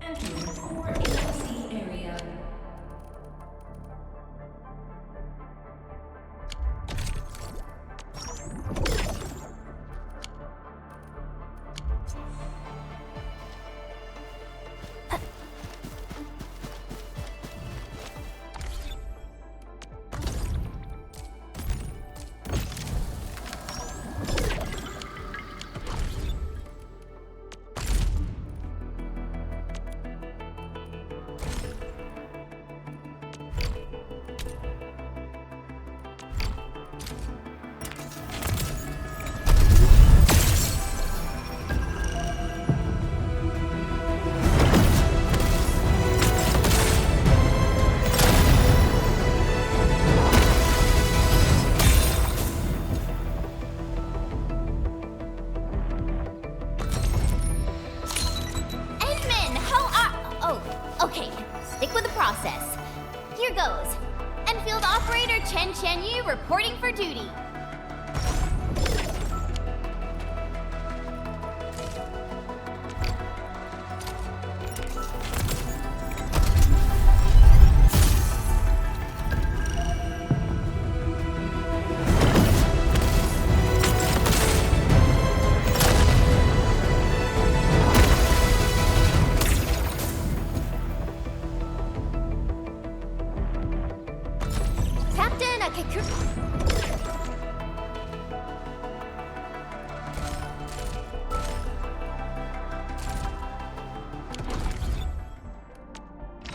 Entering core AOC area. Stick with the process. Here goes. Enfield operator Chen Yu reporting for duty.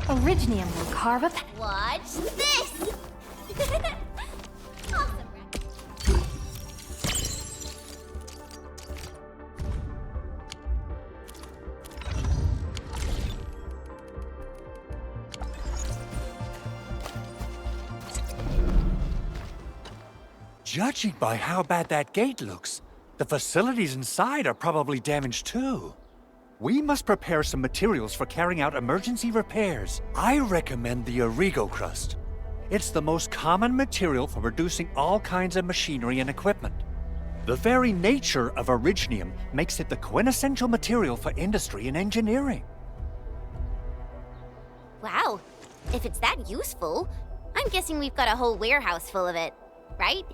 Originium will carve up. Watch this! Awesome, right? Judging by how bad that gate looks, the facilities inside are probably damaged too. We must prepare some materials for carrying out emergency repairs. I recommend the Origo crust. It's the most common material for producing all kinds of machinery and equipment. The very nature of originium makes it the quintessential material for industry and engineering. Wow, if it's that useful, I'm guessing we've got a whole warehouse full of it, right?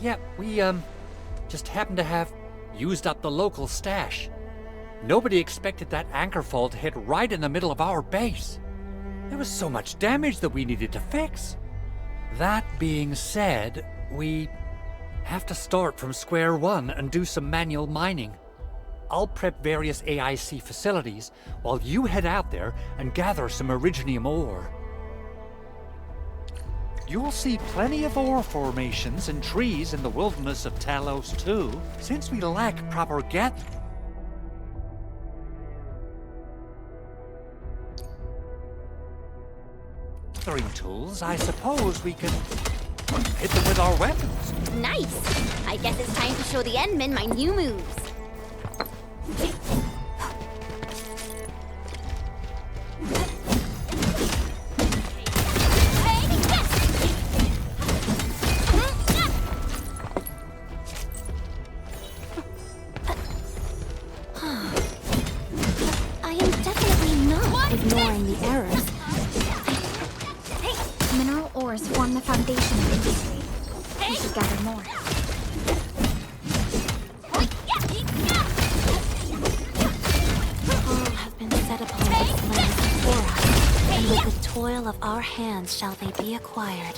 Yeah, we, just happen to have used up the local stash. Nobody expected that anchor fall to hit right in the middle of our base. There was so much damage that we needed to fix. That being said, we have to start from square one and do some manual mining. I'll prep various AIC facilities while you head out there and gather some originium ore. You'll see plenty of ore formations and trees in the wilderness of Talos too, since we lack proper gathering tools. I suppose we could hit them with our weapons. Nice! I guess it's time to show the Endmen my new moves. I am definitely not ignoring the errors. Mineral ores form the foundation of industry. We should gather more. All have been set upon this land before us, and with the toil of our hands shall they be acquired.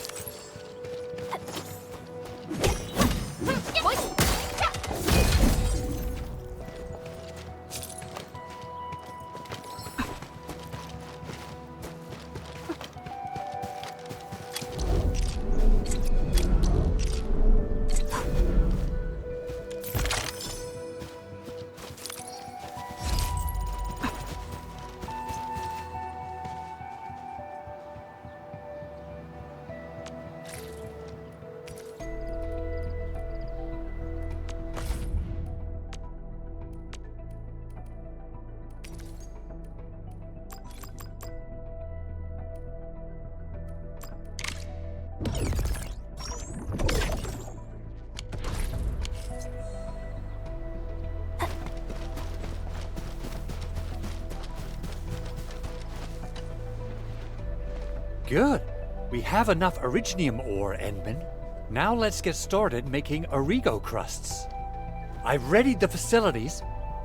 Good. We have enough Originium ore, Endman. Now let's get started making Origo crusts. I've readied the facilities.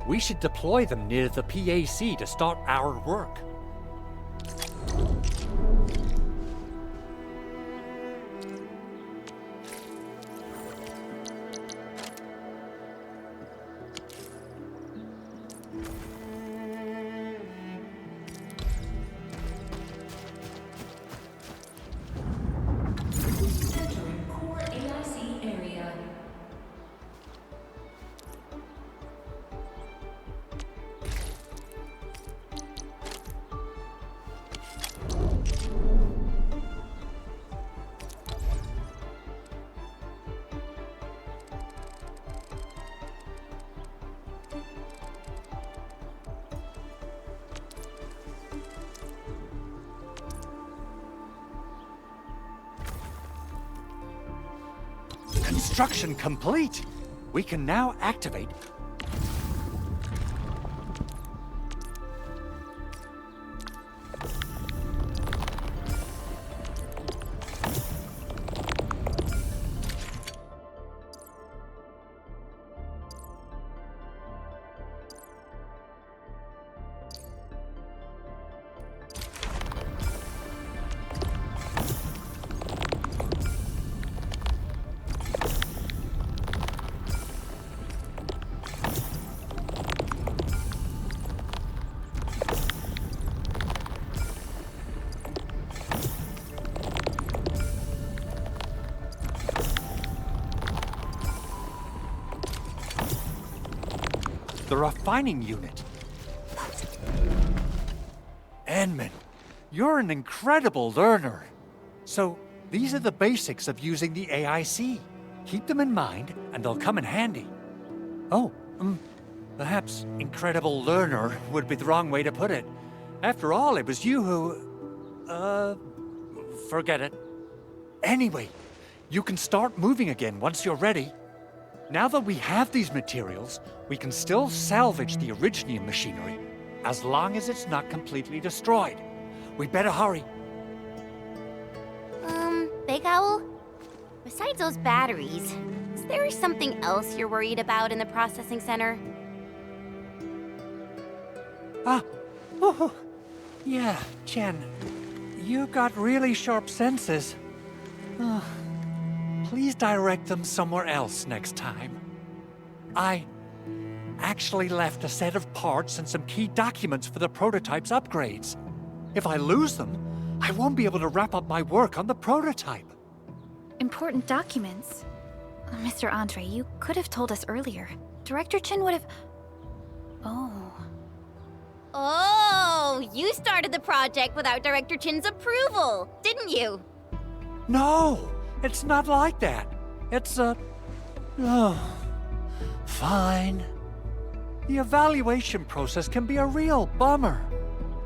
We should deploy them near the PAC to start our work. Entering core AIC area. Construction complete! We can now activate. The refining unit. Endman, you're an incredible learner. So, these are the basics of using the AIC. Keep them in mind, and they'll come in handy. Oh, perhaps incredible learner would be the wrong way to put it. After all, it was you who... forget it. Anyway, you can start moving again once you're ready. Now that we have these materials, we can still salvage the Originium machinery, as long as it's not completely destroyed. We better hurry. Big Owl? Besides those batteries, is there something else you're worried about in the processing center? Yeah, Chen. You got really sharp senses. Please direct them somewhere else next time. I actually left a set of parts and some key documents for the prototype's upgrades. If I lose them, I won't be able to wrap up my work on the prototype. Important documents. Mr. Andre, you could have told us earlier. Director Chin would have... Oh, you started the project without Director Chin's approval, didn't you? No, it's not like that. It's fine. The evaluation process can be a real bummer.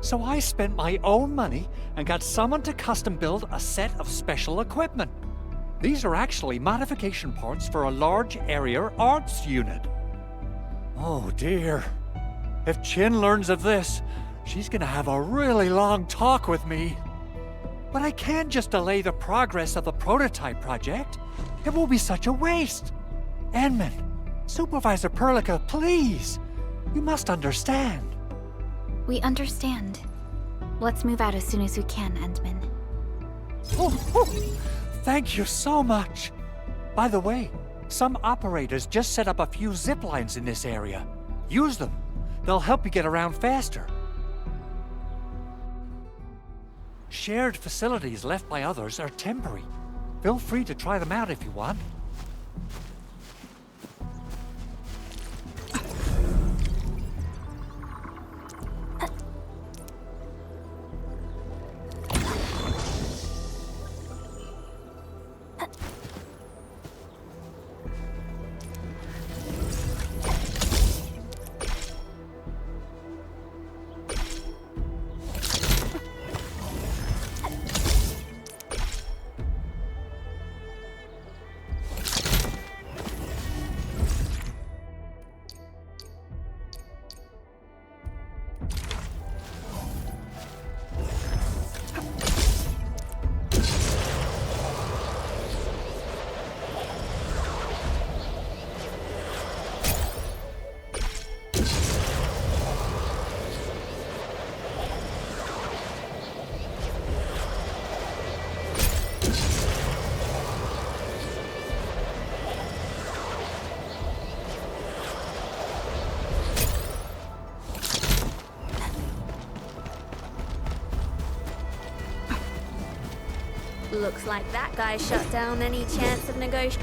So I spent my own money and got someone to custom build a set of special equipment. These are actually modification parts for a large area arts unit. Oh dear. If Chin learns of this, she's gonna have a really long talk with me. But I can't just delay the progress of the prototype project. It will be such a waste. Endman, Supervisor Perlica, please. You must understand. We understand. Let's move out as soon as we can, Endman. Thank you so much. By the way, some operators just set up a few zip lines in this area. Use them. They'll help you get around faster. Shared facilities left by others are temporary. Feel free to try them out if you want. Looks like that guy shut down any chance of negotiation.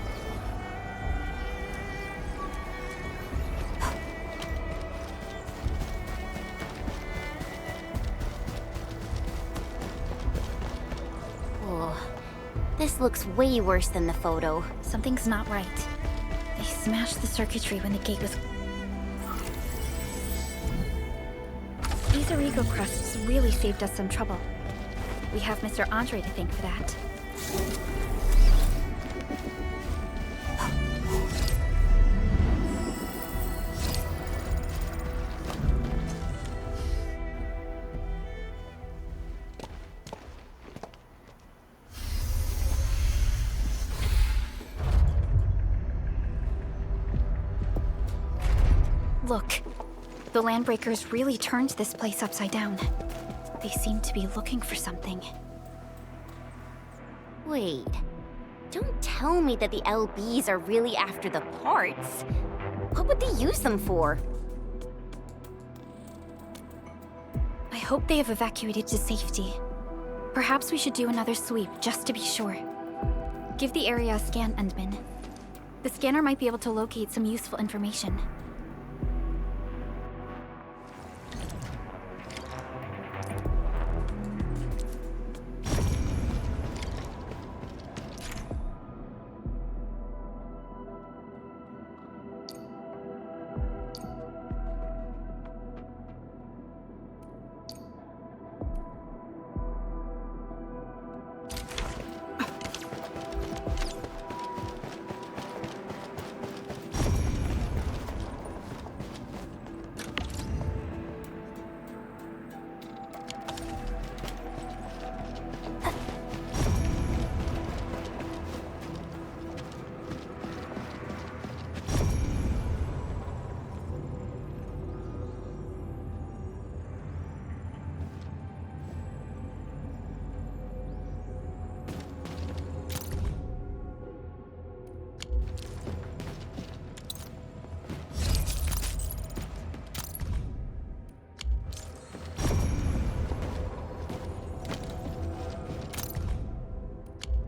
Oh, this looks way worse than the photo. Something's not right. They smashed the circuitry when the gate was... These Origo crusts really saved us some trouble. We have Mr. Andre to thank for that. Look, the Landbreakers really turned this place upside down. They seem to be looking for something. Wait, don't tell me that the LBs are really after the parts. What would they use them for? I hope they have evacuated to safety. Perhaps we should do another sweep, just to be sure. Give the area a scan, Endman. The scanner might be able to locate some useful information.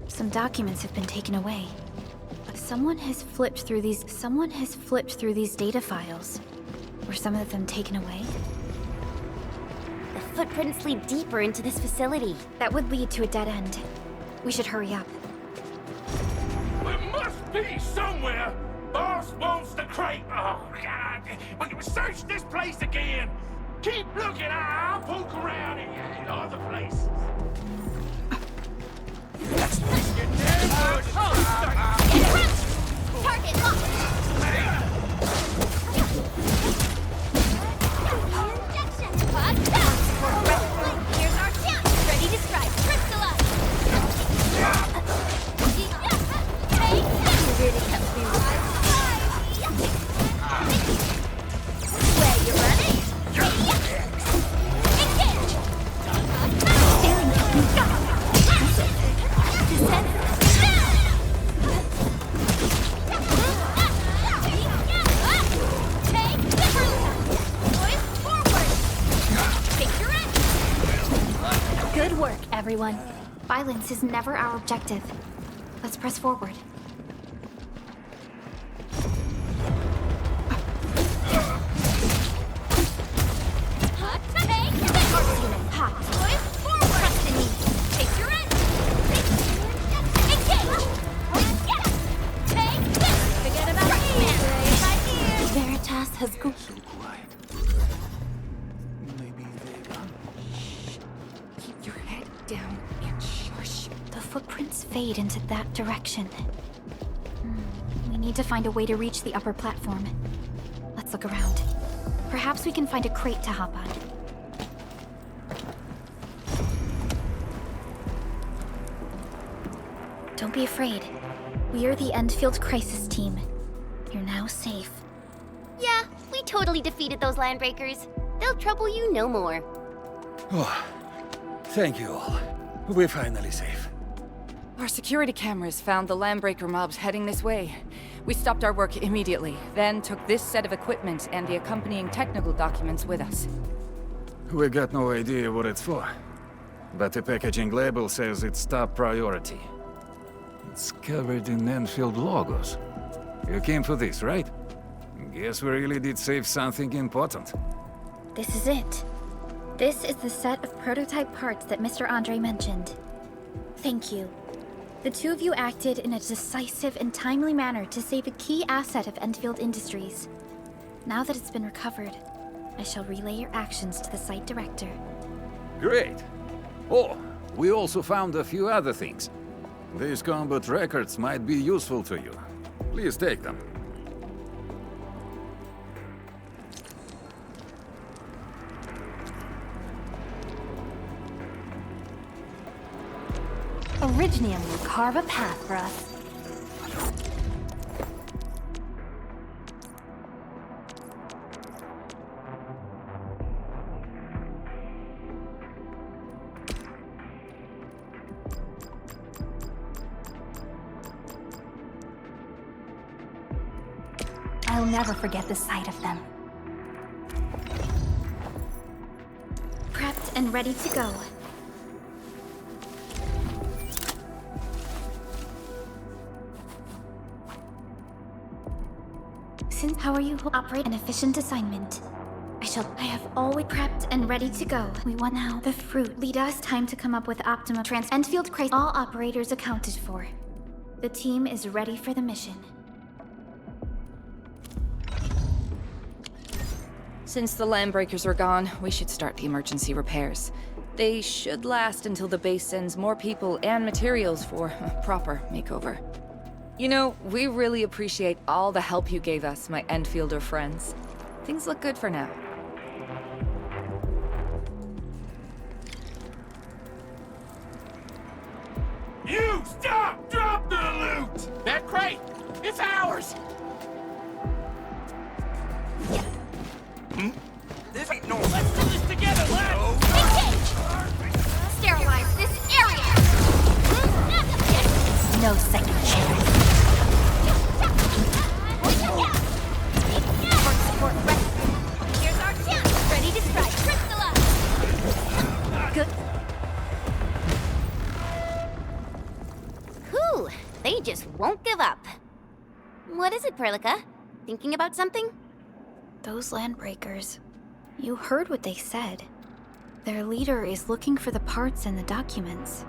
Some documents have been taken away. Someone has flipped through these data files. Were some of them taken away? The footprints lead deeper into this facility. That would lead to a dead end. We should hurry up. There must be somewhere! Boss wants the crate! Oh, God! We can search this place again! Keep looking, I'll poke around in other places. That's your neighborhood! Target locked! Injection! Here's our chance! Ready to strike! Crystallize! You really kept me alive. Where you running? Engage! Good work, everyone. Violence is never our objective. Let's press forward. Veritas has go. So quiet. Maybe they're gone. Keep your head down and shush. The footprints fade into that direction. We need to find a way to reach the upper platform. Let's look around. Perhaps we can find a crate to hop on. Don't be afraid. We are the Endfield crisis team. You're now safe. Yeah, we totally defeated those Landbreakers. They'll trouble you no more. Oh, thank you all. We're finally safe. Our security cameras found the Landbreaker mobs heading this way. We stopped our work immediately, then took this set of equipment and the accompanying technical documents with us. We got no idea what it's for. but the packaging label says it's top priority. It's covered in Endfield logos. You came for this, right? Guess we really did save something important. This is it. This is the set of prototype parts that Mr. Andre mentioned. Thank you. The two of you acted in a decisive and timely manner to save a key asset of Endfield Industries. Now that it's been recovered, I shall relay your actions to the site director. Great. Oh, we also found a few other things. These combat records might be useful to you. Please take them. Originium will carve a path for us. I'll never forget the sight of them. Prepped and ready to go. How are you who operate an efficient assignment? I have always prepped and ready to go. We want now the fruit. Lead us time to come up with optimum Endfield crisis. All operators accounted for. The team is ready for the mission. Since the landbreakers are gone, we should start the emergency repairs. They should last until the base sends more people and materials for a proper makeover. You know, we really appreciate all the help you gave us, my Endfielder friends. Things look good for now. You stop! Drop the loot! That crate! It's ours! This ain't normal. Let's do this together, lads! Engage! Sterilize this area! No second chance. Support ready. Here's our chance! Ready to strike! Crystallize! Good. Whew, they just won't give up. What is it, Perlica? Thinking about something? Those landbreakers. You heard what they said. Their leader is looking for the parts and the documents.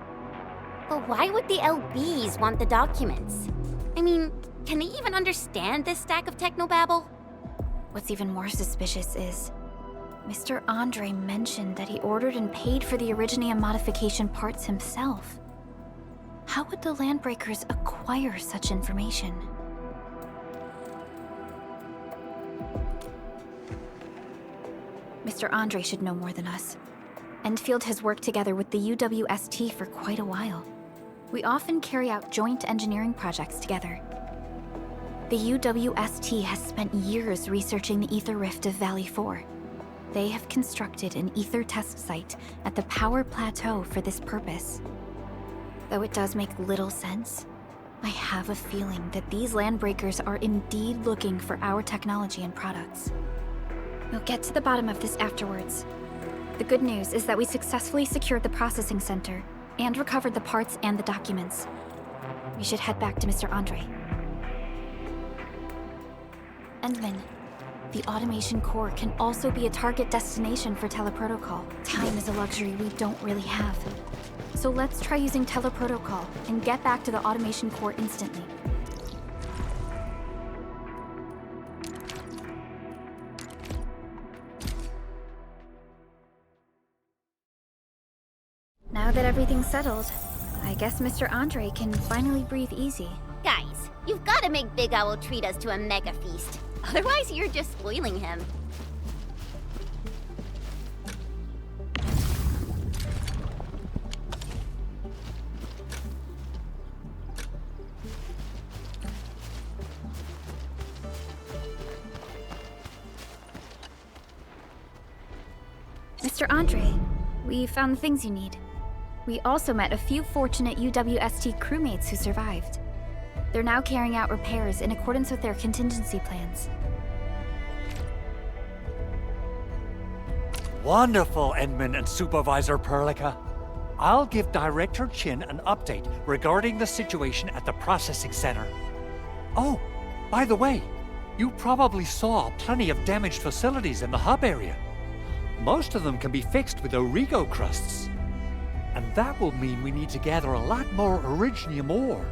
But why would the LBs want the documents? I mean, can they even understand this stack of technobabble? What's even more suspicious is Mr. Andre mentioned that he ordered and paid for the Originium modification parts himself. How would the Landbreakers acquire such information? Mr. Andre should know more than us. Endfield has worked together with the UWST for quite a while. We often carry out joint engineering projects together. The UWST has spent years researching the ether rift of Valley 4. They have constructed an ether test site at the Power Plateau for this purpose. Though it does make little sense, I have a feeling that these landbreakers are indeed looking for our technology and products. We'll get to the bottom of this afterwards. The good news is that we successfully secured the processing center and recovered the parts and the documents. We should head back to Mr. Andre. Endman, the automation core can also be a target destination for teleprotocol. Time is a luxury we don't really have. So let's try using teleprotocol and get back to the automation core instantly. Now that everything's settled, I guess Mr. Andre can finally breathe easy. Guys, you've got to make Big Owl treat us to a mega feast. Otherwise, you're just spoiling him. Mr. Andre, we found the things you need. We also met a few fortunate UWST crewmates who survived. They're now carrying out repairs in accordance with their contingency plans. Wonderful, Endman and Supervisor Perlica. I'll give Director Chin an update regarding the situation at the processing center. Oh, by the way, you probably saw plenty of damaged facilities in the hub area. Most of them can be fixed with Origo crusts. And that will mean we need to gather a lot more Originium ore.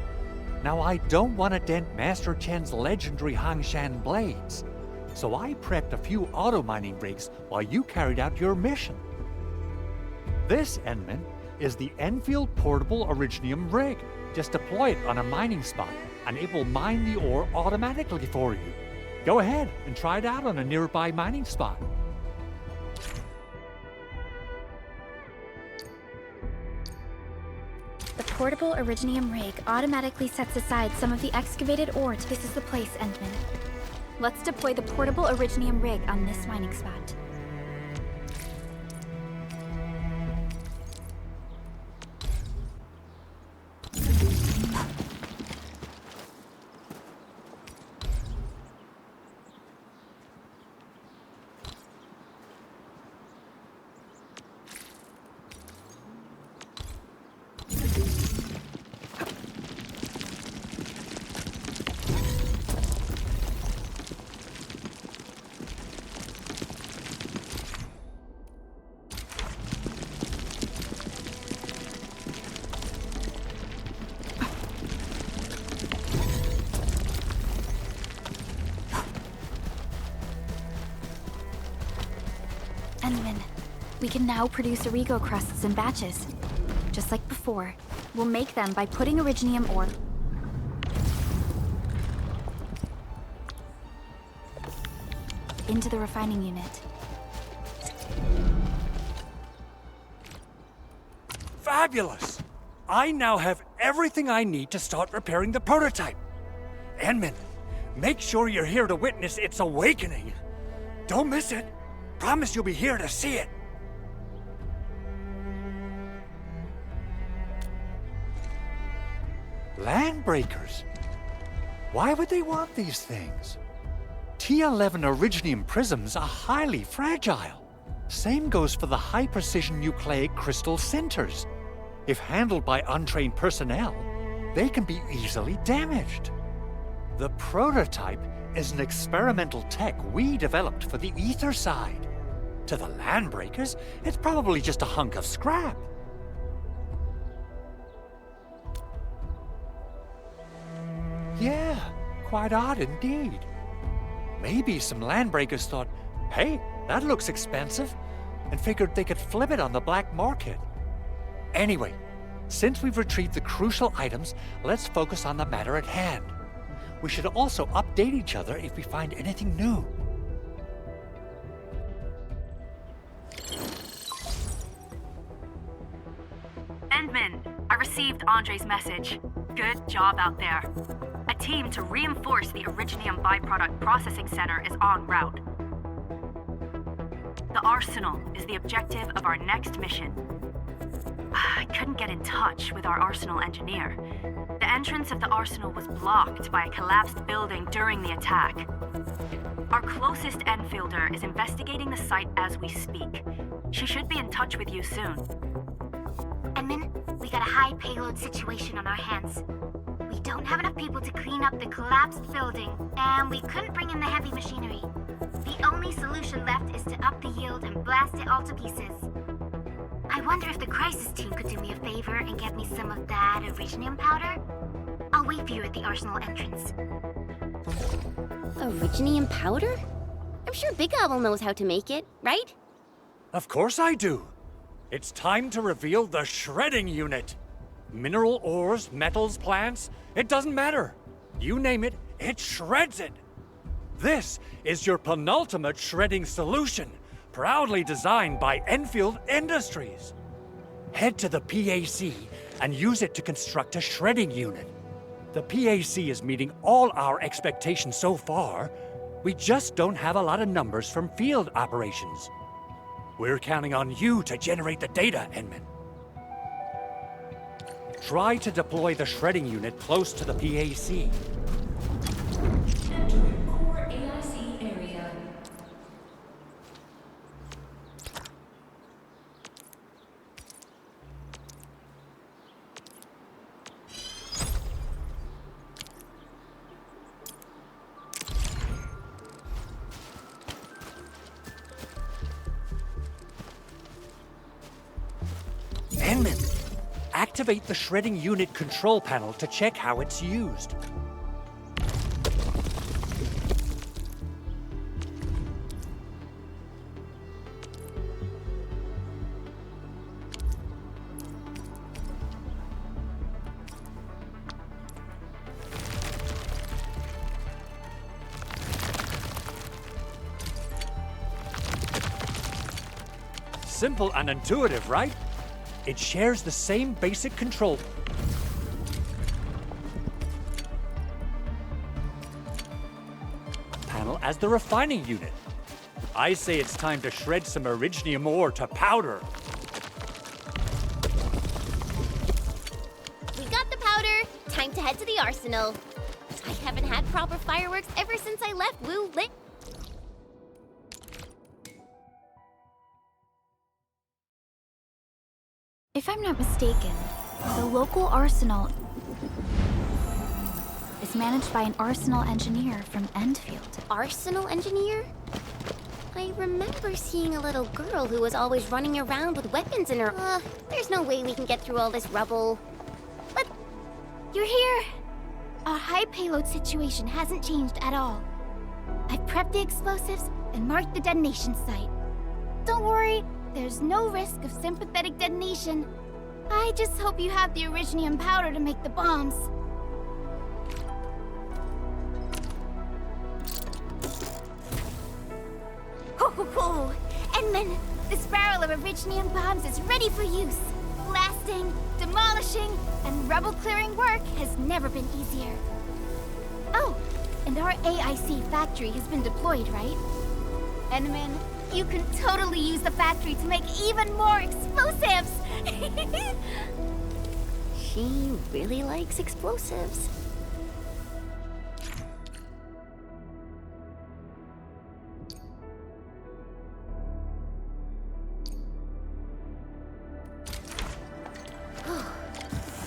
Now, I don't want to dent Master Chen's legendary Hangshan blades, so I prepped a few auto-mining rigs while you carried out your mission. This, Enman, is the Endfield Portable Originium rig. Just deploy it on a mining spot, and it will mine the ore automatically for you. Go ahead and try it out on a nearby mining spot. The portable Originium rig automatically sets aside some of the excavated ore to... This is the place, Endman. Let's deploy the portable Originium rig on this mining spot. Enman, we can now produce Origo crusts in batches. Just like before, we'll make them by putting Originium ore into the refining unit. Fabulous! I now have everything I need to start repairing the prototype. Enman, make sure you're here to witness its awakening. Don't miss it. Promise you'll be here to see it. Landbreakers? Why would they want these things? T11 Originium prisms are highly fragile. Same goes for the high-precision nucleic crystal centers. If handled by untrained personnel, they can be easily damaged. The prototype is an experimental tech we developed for the ether side. To the Landbreakers, it's probably just a hunk of scrap. Yeah, quite odd indeed. Maybe some Landbreakers thought, hey, that looks expensive, and figured they could flip it on the black market. Anyway, since we've retrieved the crucial items, let's focus on the matter at hand. We should also update each other if we find anything new. Endman, I received Andre's message. Good job out there. A team to reinforce the Originium byproduct processing center is en route. The arsenal is the objective of our next mission. I couldn't get in touch with our arsenal engineer. The entrance of the arsenal was blocked by a collapsed building during the attack. Our closest Enfielder is investigating the site as we speak. She should be in touch with you soon. Edmund, we got a high payload situation on our hands. We don't have enough people to clean up the collapsed building, and we couldn't bring in the heavy machinery. The only solution left is to up the yield and blast it all to pieces. I wonder if the crisis team could do me a favor and get me some of that Originium powder? I'll wait for you at the arsenal entrance. Originium powder? I'm sure Big Owl knows how to make it, right? Of course I do. It's time to reveal the shredding unit. Mineral ores, metals, plants, it doesn't matter. You name it, it shreds it. This is your penultimate shredding solution, proudly designed by Enfield Industries. Head to the PAC and use it to construct a shredding unit. The PAC is meeting all our expectations so far. We just don't have a lot of numbers from field operations. We're counting on you to generate the data, Enman. Try to deploy the shredding unit close to the PAC. Entering core AIC area. assignment. Activate the shredding unit control panel to check how it's used. Simple and intuitive, right? It shares the same basic control panel as the refining unit. I say it's time to shred some originium ore to powder. We got the powder. Time to head to the arsenal. I haven't had proper fireworks ever since I left Wu Lit. If I'm not mistaken, the local arsenal is managed by an arsenal engineer from Endfield. Arsenal engineer? I remember seeing a little girl who was always running around with weapons in her. There's no way we can get through all this rubble. But You're here! Our high payload situation hasn't changed at all. I've prepped the explosives and marked the detonation site. Don't worry, there's no risk of sympathetic detonation. I just hope you have the originium powder to make the bombs. Ho ho ho! Edmund, this barrel of originium bombs is ready for use. Blasting, demolishing, and rubble-clearing work has never been easier. Oh, and our AIC factory has been deployed, right? Edmund, you can totally use the factory to make even more explosives! she really likes explosives.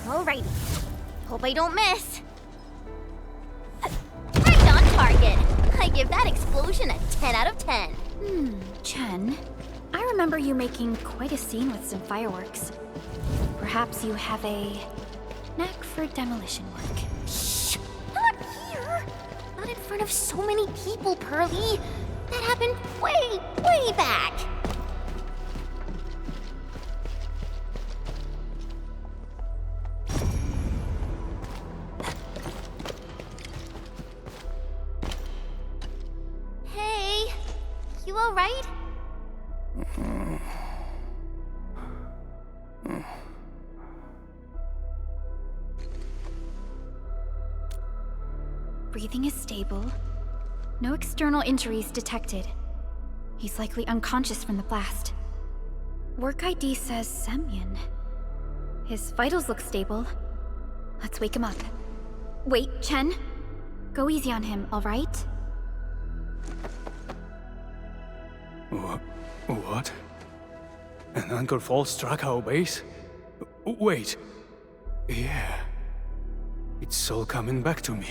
Alrighty. Hope I don't miss. Right on target. I give that explosion a 10 out of 10. Chen, I remember you making quite a scene with some fireworks. Perhaps you have a knack for demolition work. Shh! Not here! Not in front of so many people, Pearly. That happened way, way back. Hey, you all right? Breathing is stable. No external injuries detected. He's likely unconscious from the blast. Work ID says Semyon. His vitals look stable. Let's wake him up. Wait, Chen. Go easy on him, all right? What? An anchor fault struck our base? Wait. Yeah. It's all coming back to me.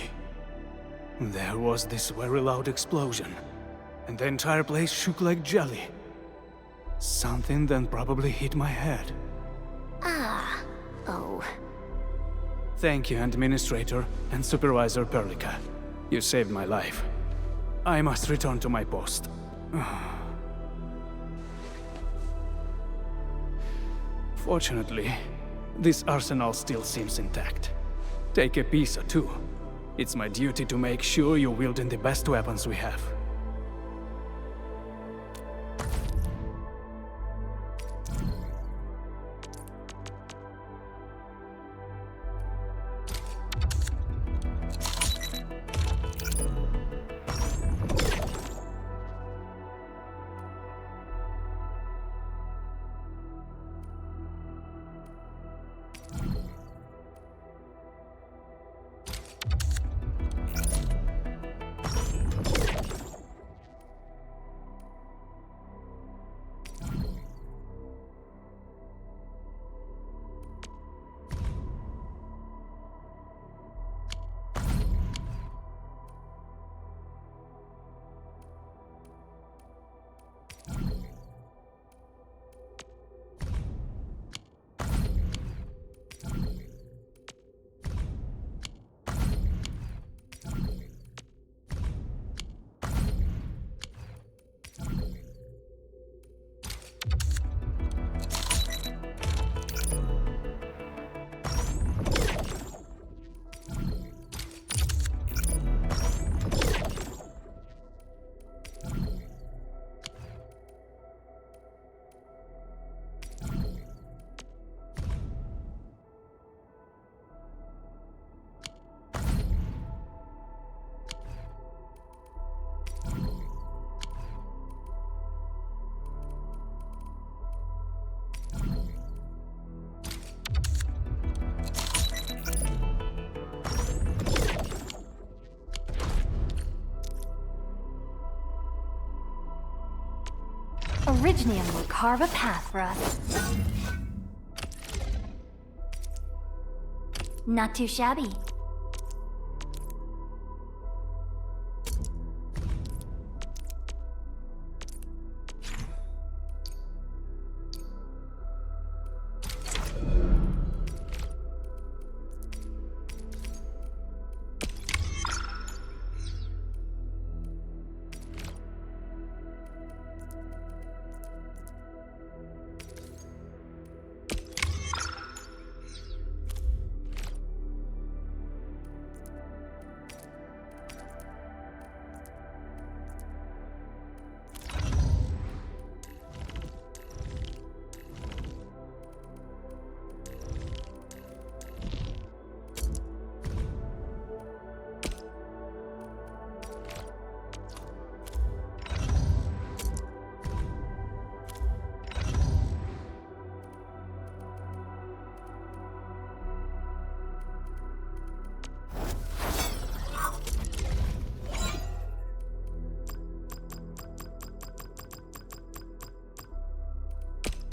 There was this very loud explosion, and the entire place shook like jelly. Something then probably hit my head. Oh. Thank you, Administrator and Supervisor Perlica. You saved my life. I must return to my post. Fortunately, this arsenal still seems intact. Take a piece or two. It's my duty to make sure you're wielding the best weapons we have. Originium will carve a path for us. Not too shabby.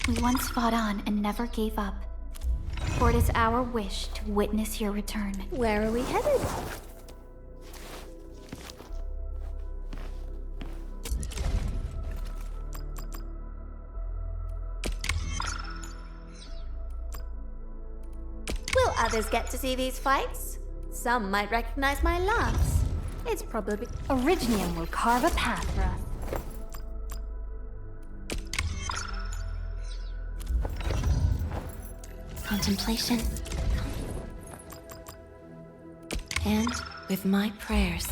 We once fought on and never gave up. For it is our wish to witness your return. Where are we headed? Will others get to see these fights? Some might recognize my lance. It's probably... Originium will carve a path for us. Contemplation. And with my prayers,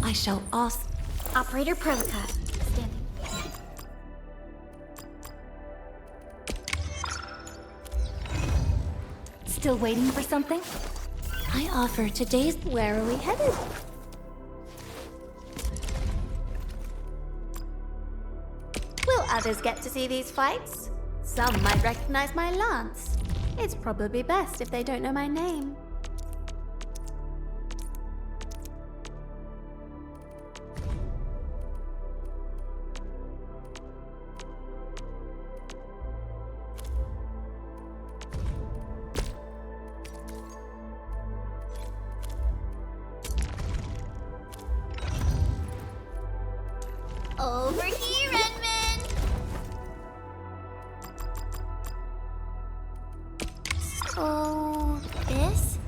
I shall also... Operator Prelica, standing. Still waiting for something? I offer today's... Where are we headed? Will others get to see these fights? Some might recognize my lance. It's probably best if they don't know my name. Over here, Edmund! So, this,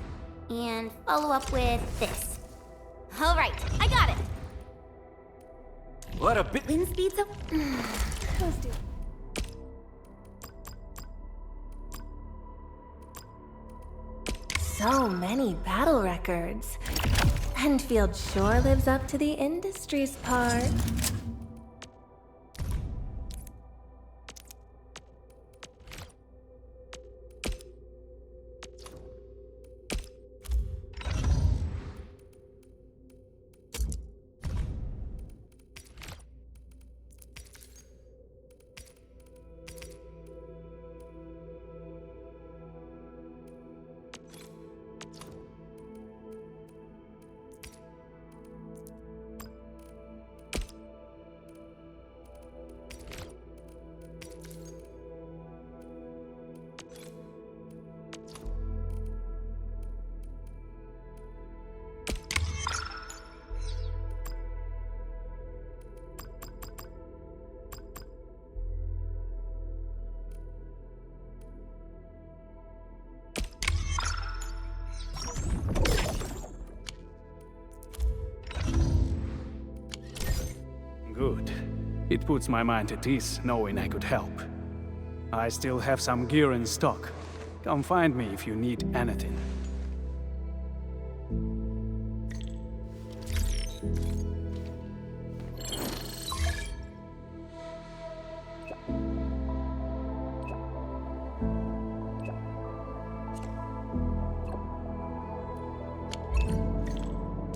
and follow up with this. All right, I got it. What a bit. Wind speed's up. Let's do it. So many battle records. Endfield sure lives up to the industry's part. Good. It puts my mind at ease knowing I could help. I still have some gear in stock. Come find me if you need anything.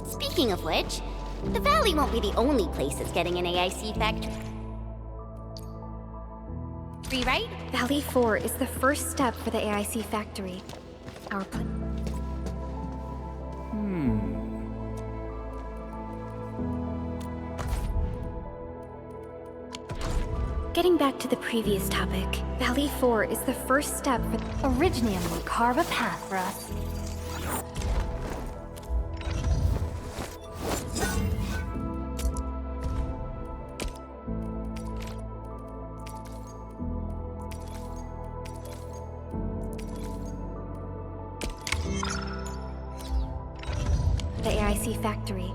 Speaking of which, the Valley won't be the only place that's getting an AIC factory, right? Valley 4 is the first step for the AIC factory. Our plan. Getting back to the previous topic, Valley 4 is the first step for Originium will carve a path for us. the AIC factory.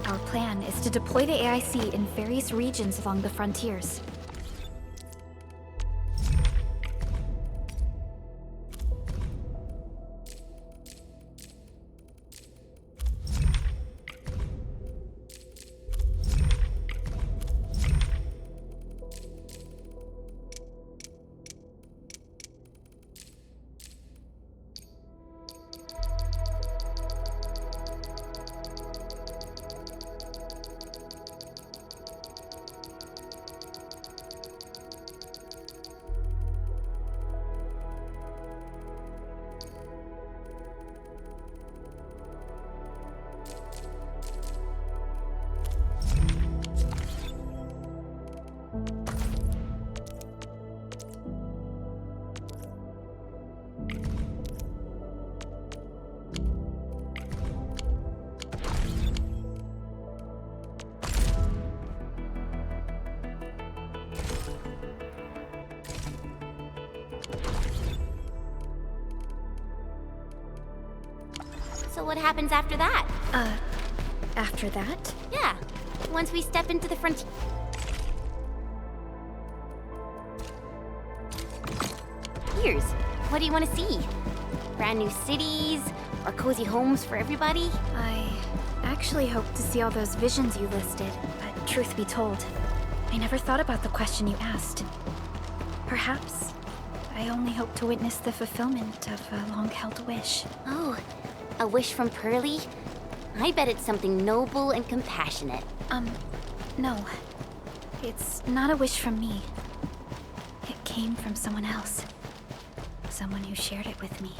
Our plan is to deploy the AIC in various regions along the frontiers. So what happens after that? After that? Yeah, once we step into the frontier. Here's, what do you want to see? Brand new cities, or cozy homes for everybody? I actually hoped to see all those visions you listed, but truth be told, I never thought about the question you asked. Perhaps I only hope to witness the fulfillment of a long-held wish. Oh, a wish from Pearly? I bet it's something noble and compassionate. No. It's not a wish from me. It came from someone else. Someone who shared it with me.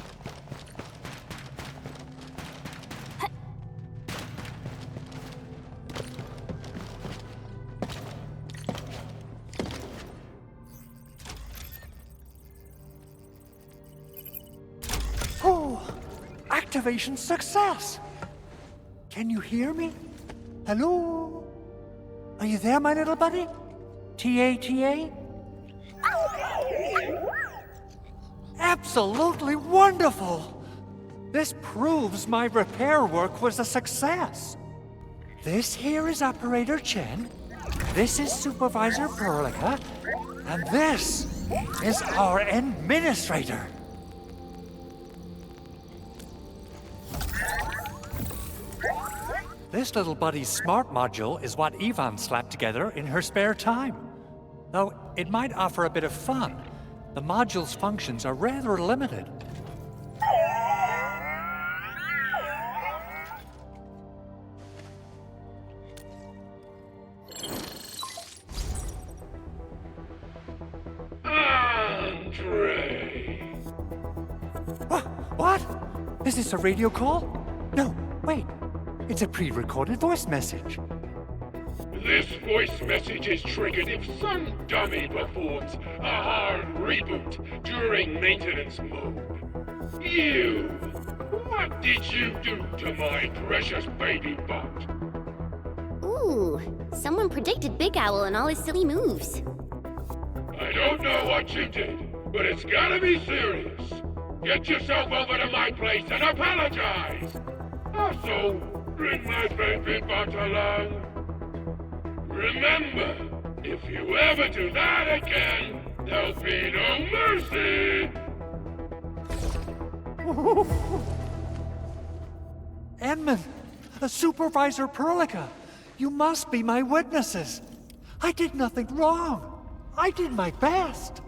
Oh, activation success! Can you hear me? Hello? Are you there, my little buddy? T-A-T-A? Absolutely wonderful! This proves my repair work was a success. This here is Operator Chen, this is Supervisor Perlica, and this is our Administrator. This little buddy's smart module is what Yvonne slapped together in her spare time. Though it might offer a bit of fun, the module's functions are rather limited. Andre! What? Is this a radio call? No, wait. It's a pre-recorded voice message. This voice message is triggered if some dummy performs a hard reboot during maintenance mode. You! What did you do to my precious baby bot? Ooh, someone predicted Big Owl and all his silly moves. I don't know what you did, but it's gotta be serious. Get yourself over to my place and apologize! Also, bring my baby bot along. Remember, if you ever do that again, there'll be no mercy! Edmund, Supervisor Perlica, you must be my witnesses. I did nothing wrong. I did my best.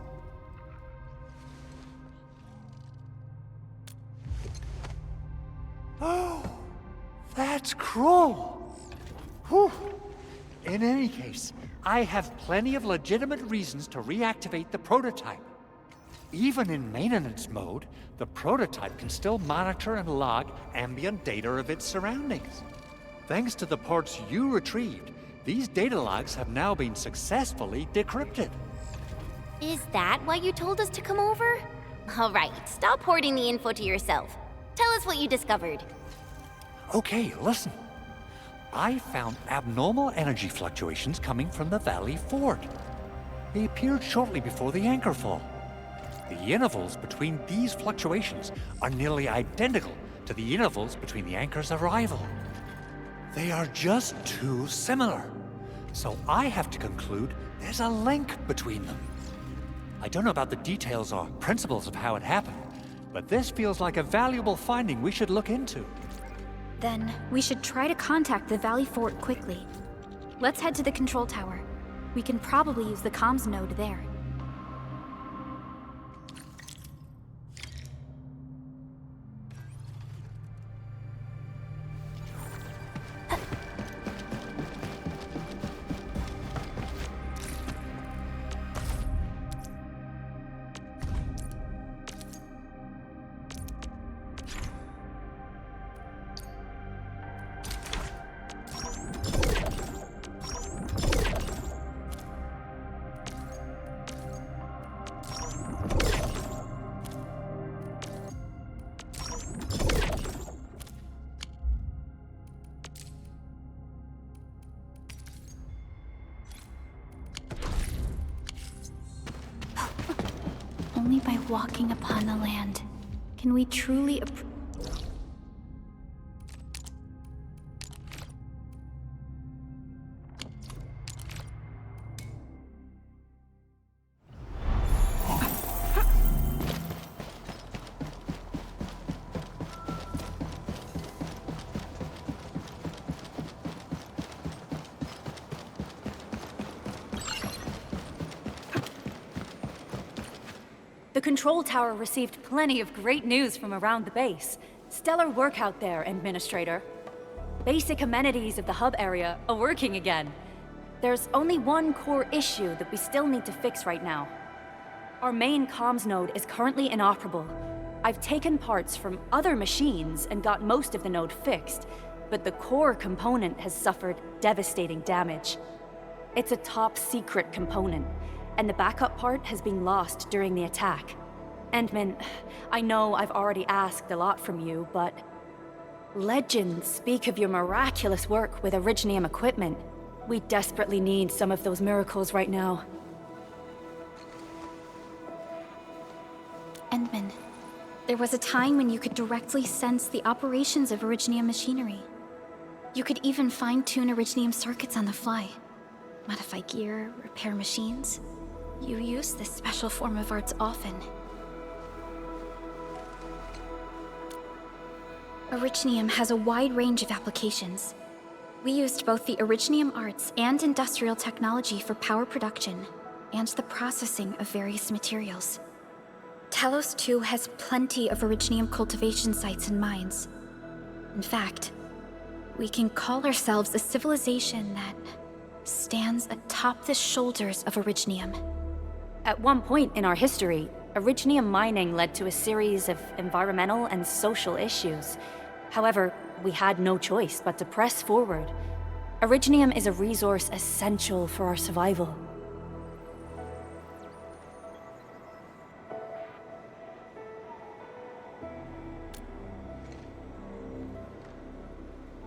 Oh, that's cruel. Whew. In any case, I have plenty of legitimate reasons to reactivate the prototype. Even in maintenance mode, the prototype can still monitor and log ambient data of its surroundings. Thanks to the ports you retrieved, these data logs have now been successfully decrypted. Is that why you told us to come over? All right, stop hoarding the info to yourself. Tell us what you discovered. Okay, listen. I found abnormal energy fluctuations coming from the Valley Fort. They appeared shortly before the anchor fall. The intervals between these fluctuations are nearly identical to the intervals between the anchor's arrival. They are just too similar. So I have to conclude there's a link between them. I don't know about the details or principles of how it happened, but this feels like a valuable finding we should look into. Then, we should try to contact the Valley Fort quickly. Let's head to the control tower. We can probably use the comms node there. Only by walking upon the land can we truly The control tower received plenty of great news from around the base. Stellar work out there, Administrator. Basic amenities of the hub area are working again. There's only one core issue that we still need to fix right now. Our main comms node is currently inoperable. I've taken parts from other machines and got most of the node fixed, but the core component has suffered devastating damage. It's a top-secret component, and the backup part has been lost during the attack. Endman, I know I've already asked a lot from you, but legends speak of your miraculous work with Originium equipment. We desperately need some of those miracles right now. Endman, there was a time when you could directly sense the operations of Originium machinery. You could even fine-tune Originium circuits on the fly. Modify gear, repair machines. You use this special form of arts often. Originium has a wide range of applications. We used both the Originium arts and industrial technology for power production and the processing of various materials. Talos 2 has plenty of Originium cultivation sites and mines. In fact, we can call ourselves a civilization that stands atop the shoulders of Originium. At one point in our history, Originium mining led to a series of environmental and social issues. However, we had no choice but to press forward. Originium is a resource essential for our survival.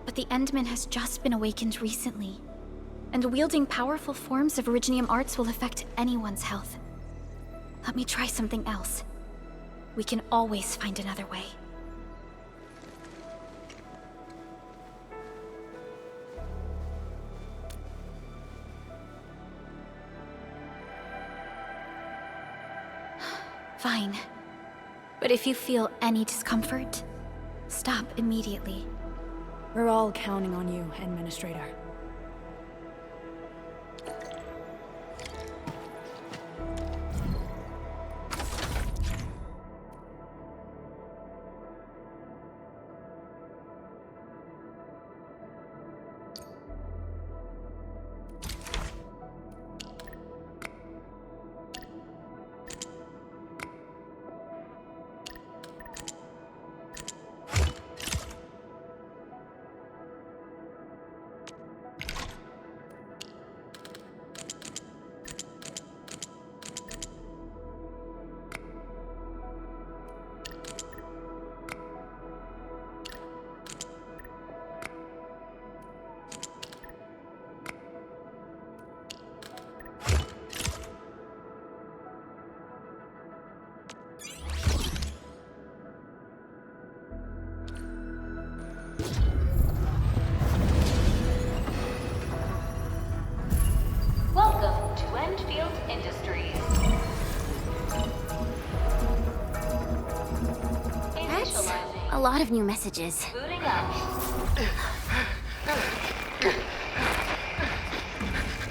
But the Endman has just been awakened recently, and wielding powerful forms of Originium arts will affect anyone's health. Let me try something else. We can always find another way. Fine. But if you feel any discomfort, stop immediately. We're all counting on you, Administrator. A lot of new messages. Booting up.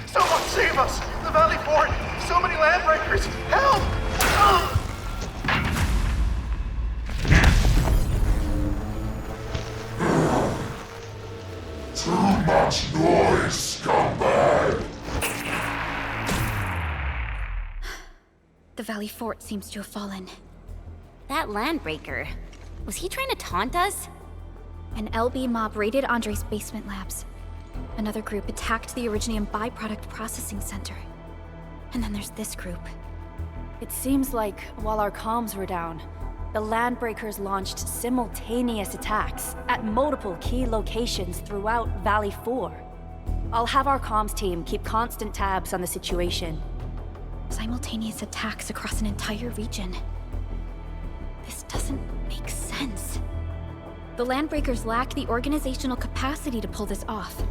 Someone save us! The Valley Fort! So many landbreakers! Help! Too much noise, scumbag! The Valley Fort seems to have fallen. That landbreaker. Was he trying to taunt us? An LB mob raided Andre's basement labs. Another group attacked the Originium byproduct processing center. And then there's this group. It seems like while our comms were down, the Landbreakers launched simultaneous attacks at multiple key locations throughout Valley 4. I'll have our comms team keep constant tabs on the situation. Simultaneous attacks across an entire region. This doesn't make sense. The Landbreakers lack the organizational capacity to pull this off.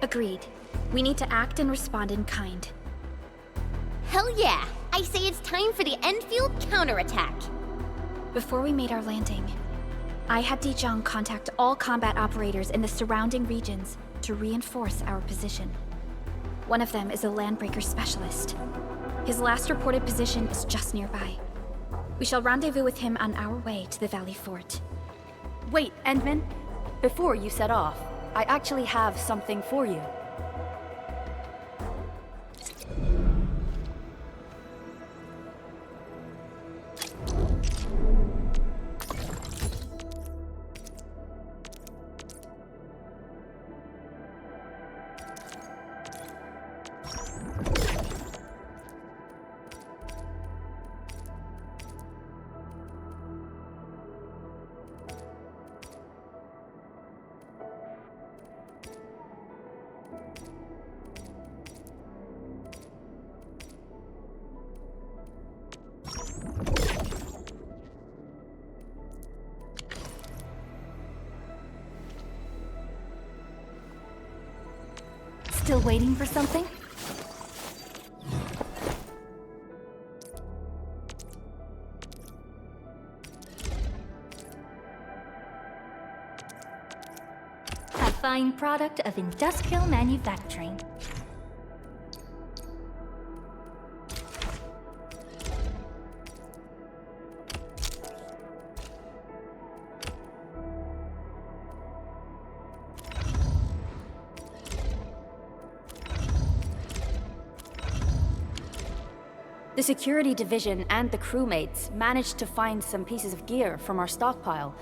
Agreed. We need to act and respond in kind. Hell yeah! I say it's time for the Endfield counterattack! Before we made our landing, I had Dijong contact all combat operators in the surrounding regions to reinforce our position. One of them is a Landbreaker specialist. His last reported position is just nearby. We shall rendezvous with him on our way to the Valley Fort. Wait, Endman. Before you set off, I actually have something for you. Still waiting for something? A fine product of industrial manufacturing. The security division and the crewmates managed to find some pieces of gear from our stockpile,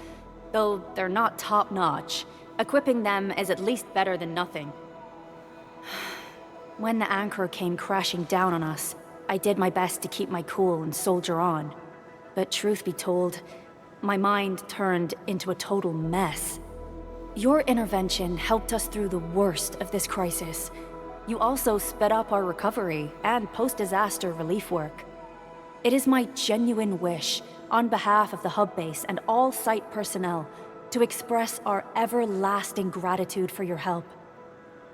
though they're not top-notch. Equipping them is at least better than nothing. When the anchor came crashing down on us, I did my best to keep my cool and soldier on. But truth be told, my mind turned into a total mess. Your intervention helped us through the worst of this crisis. You also sped up our recovery and post-disaster relief work. It is my genuine wish, on behalf of the hub base and all site personnel, to express our everlasting gratitude for your help.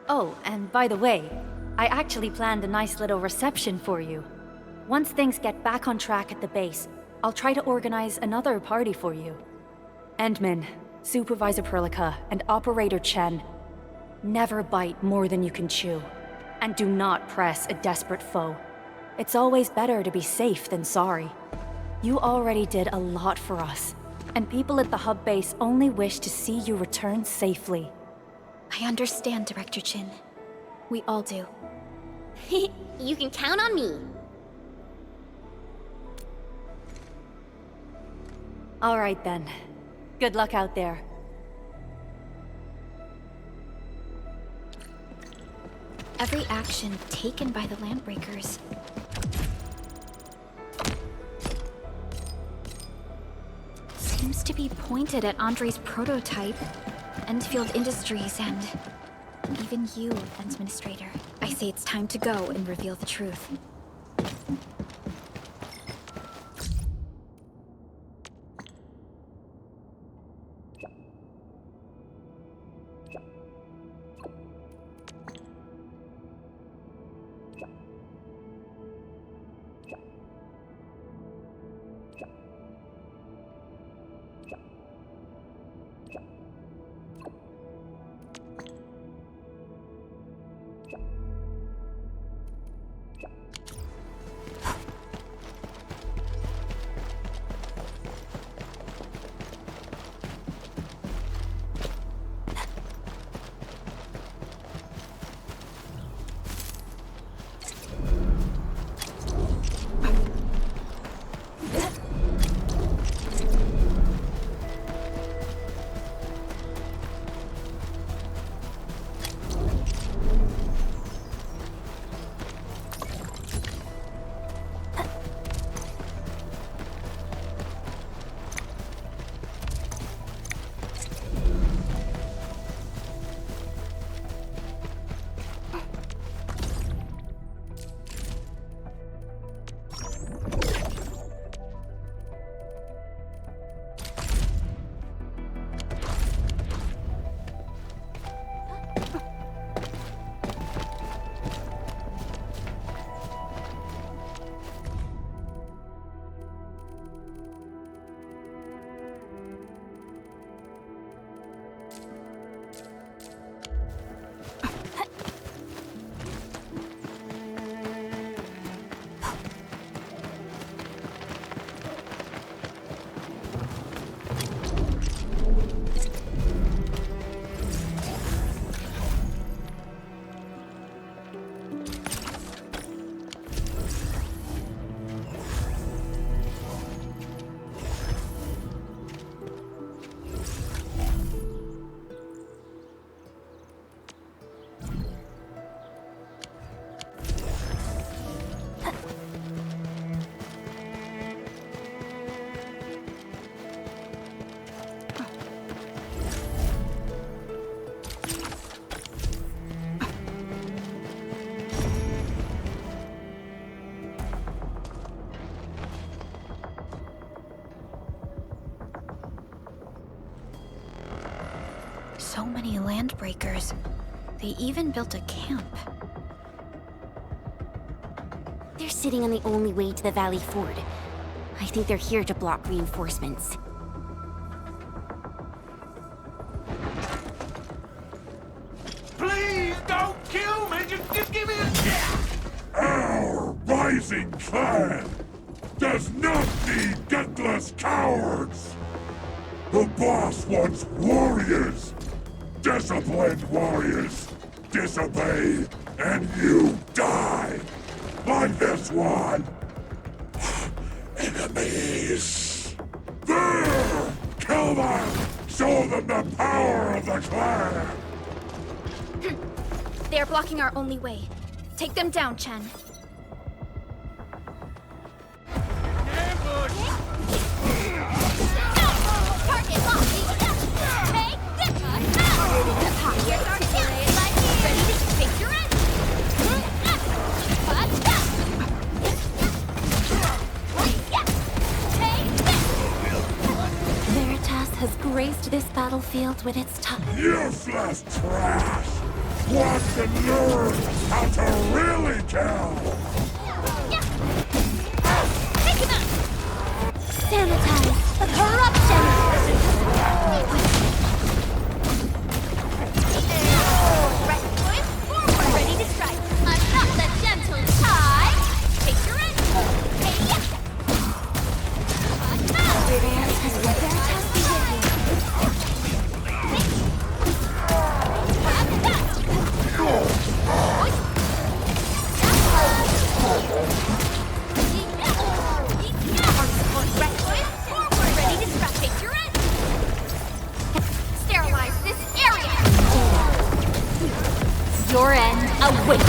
Oh, and by the way, I actually planned a nice little reception for you. Once things get back on track at the base, I'll try to organize another party for you. Endman, Supervisor Perlica, and Operator Chen, never bite more than you can chew. And do not press a desperate foe. It's always better to be safe than sorry. You already did a lot for us, and people at the hub base only wish to see you return safely. I understand, Director Chin. We all do. You can count on me. All right then. Good luck out there. Every action taken by the Landbreakers seems to be pointed at Andre's prototype, Endfield Industries, and even you, Administrator. I say it's time to go and reveal the truth. So many landbreakers. They even built a camp. They're sitting on the only way to the Valley Ford. I think they're here to block reinforcements. Please don't kill me! Just give me a chance! Our rising clan does not need gutless cowards! The boss wants warriors! Disciplined warriors! Disobey, and you die! Like this one! Enemies! There! Kill them! Show them the power of the clan! They are blocking our only way. Take them down, Chen. Target locked! Hey, this one! Here's our chance! Ready to take your end! Veritas has graced this battlefield with its touch. Useless trash! Watch and learn how to really kill! Sanitize the corruption! Forward, ready to strike! I'm not the gentle type! Take your end! Hey, yeah! Veritas be with Sterilize this area! your end awaits.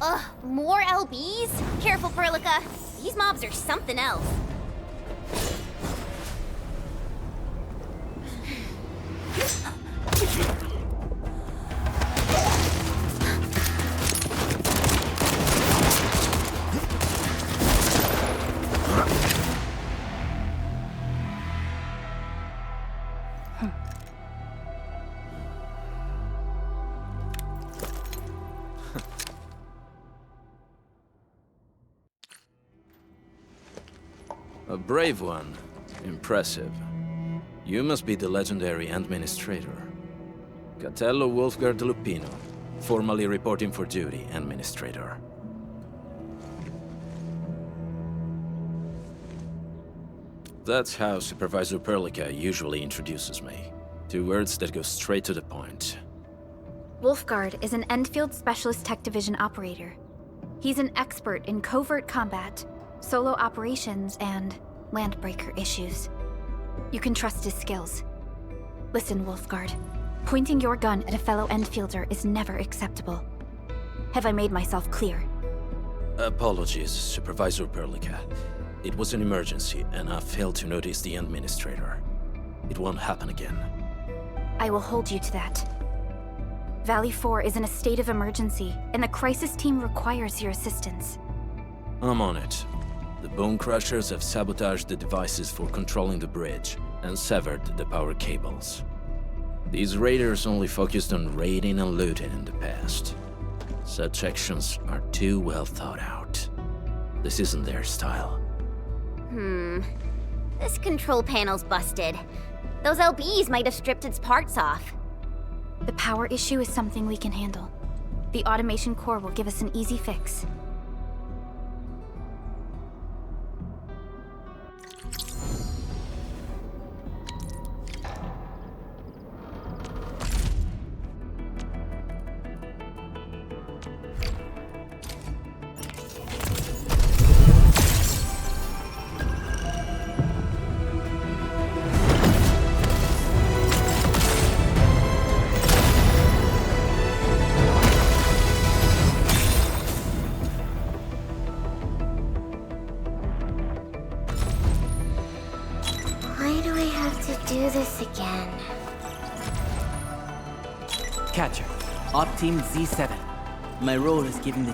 Ugh, more LBs? Careful, Perlica. These mobs are something else. A brave one. Impressive. You must be the legendary Administrator. Catello Wolfgard Lupino, formally reporting for duty, Administrator. That's how Supervisor Perlica usually introduces me. 2 words that go straight to the point. Wolfgard is an Endfield Specialist Tech Division operator. He's an expert in covert combat, solo operations, and landbreaker issues. You can trust his skills. Listen, Wolfgard. Pointing your gun at a fellow Endfielder is never acceptable. Have I made myself clear? Apologies, Supervisor Perlica. It was an emergency, and I failed to notice the Administrator. It won't happen again. I will hold you to that. Valley 4 is in a state of emergency, and the crisis team requires your assistance. I'm on it. The Bone Crushers have sabotaged the devices for controlling the bridge, and severed the power cables. These raiders only focused on raiding and looting in the past. Such actions are too well thought out. This isn't their style. This control panel's busted. Those LBs might have stripped its parts off. The power issue is something we can handle. The automation core will give us an easy fix. Why do I have to do this again? Catcher, Op Team Z7. My role is giving the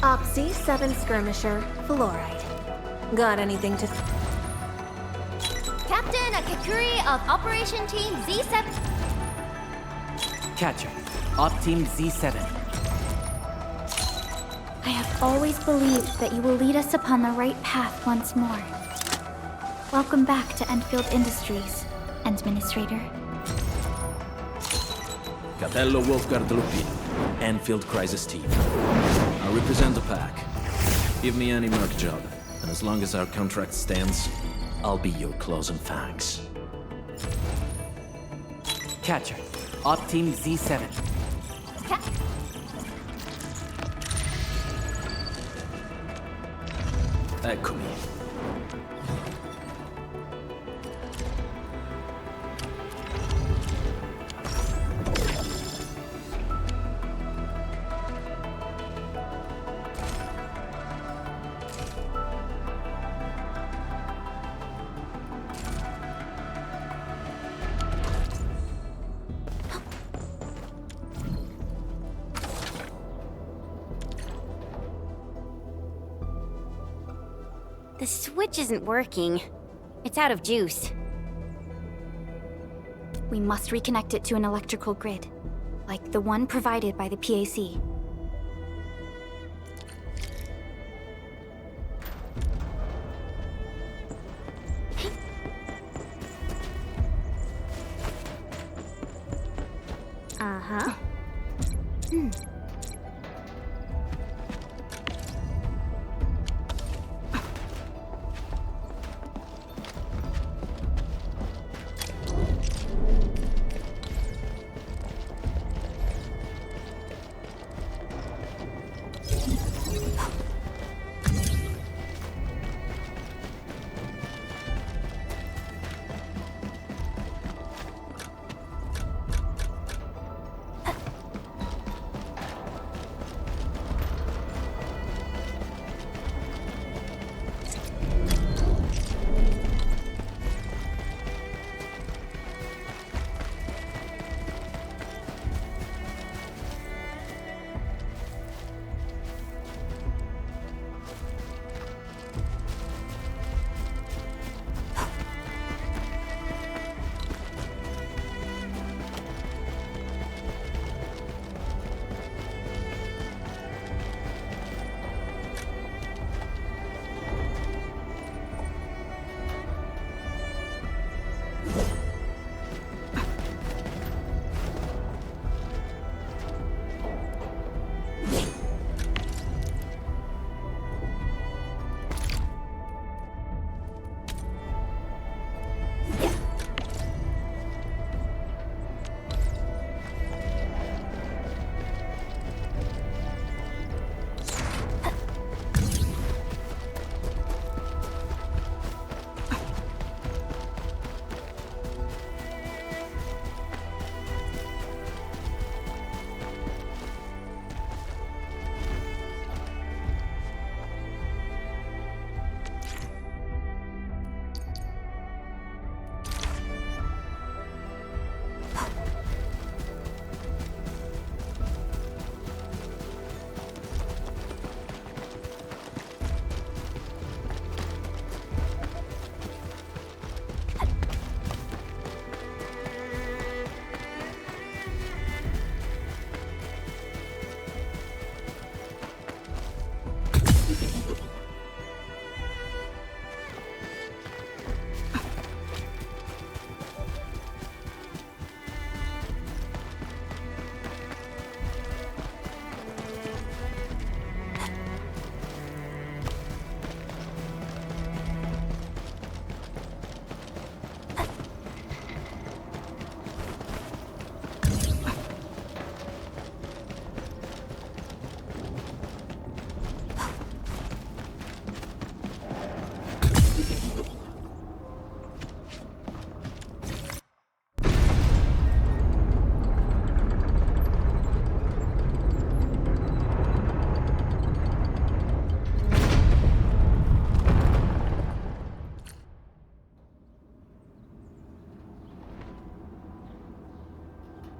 Op Z7 Skirmisher, Fluoride. Got anything to... Captain Akakuri of Operation Team Z7. Catcher, Op Team Z7. I have always believed that you will lead us upon the right path once more. Welcome back to Endfield Industries, Administrator. Catello Wolfgard Lupin, Endfield Crisis Team. I represent the pack. Give me any merc job, and as long as our contract stands, I'll be your claws and fangs. Catcher, Op Team Z7. Eccomi. The switch isn't working. It's out of juice. We must reconnect it to an electrical grid, like the one provided by the PAC. Uh-huh.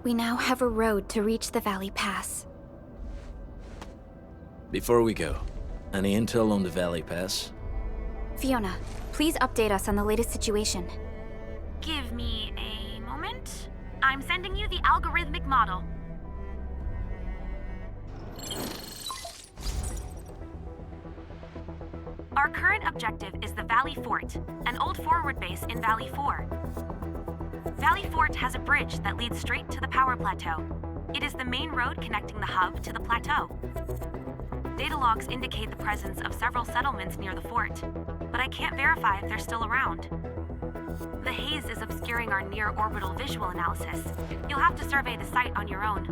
We now have a road to reach the Valley Pass. Before we go, any intel on the Valley Pass? Fiona, please update us on the latest situation. Give me a moment. I'm sending you the algorithmic model. Our current objective is the Valley Fort, an old forward base in Valley 4. Valley Fort has a bridge that leads straight to the power plateau. It is the main road connecting the hub to the plateau. Data logs indicate the presence of several settlements near the fort, but I can't verify if they're still around. The haze is obscuring our near-orbital visual analysis. You'll have to survey the site on your own.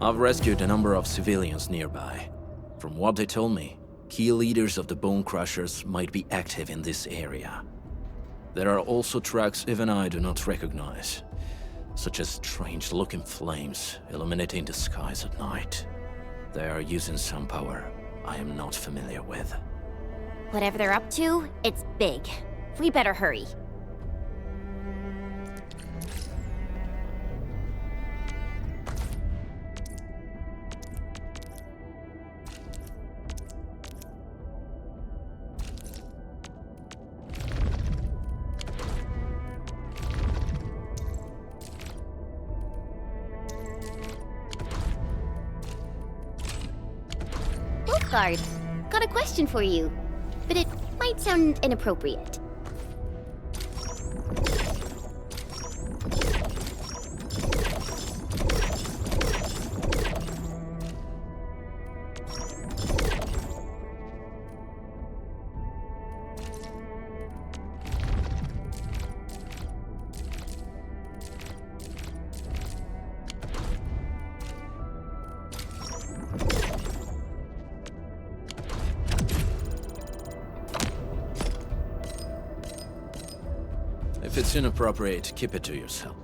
I've rescued a number of civilians nearby. From what they told me, key leaders of the Bone Crushers might be active in this area. There are also tracks even I do not recognize, such as strange-looking flames illuminating the skies at night. They are using some power I am not familiar with. Whatever they're up to, it's big. We better hurry. Guard, got a question for you, but it might sound inappropriate. If it's inappropriate, keep it to yourself.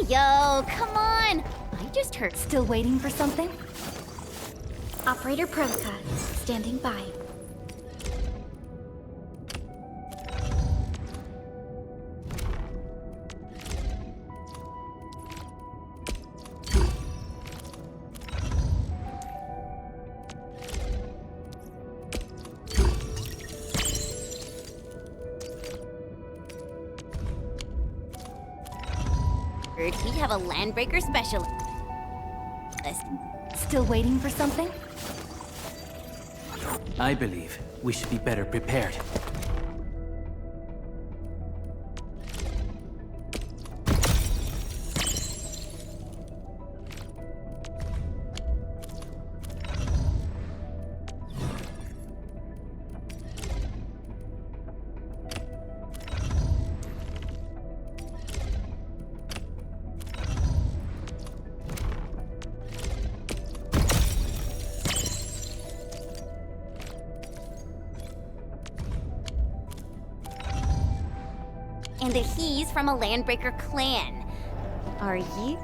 Yo, come on! I just heard. Still waiting for something? Operator Proka, standing by. We have a landbreaker specialist. Still waiting for something? I believe we should be better prepared. And that he's from a Landbreaker clan. Are you?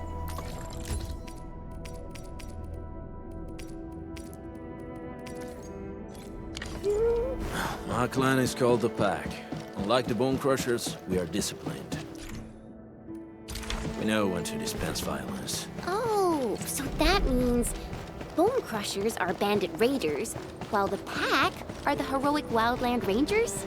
My clan is called the Pack. Unlike the Bone Crushers, we are disciplined. We know when to dispense violence. Oh, so that means Bone Crushers are bandit raiders, while the Pack are the heroic Wildland Rangers?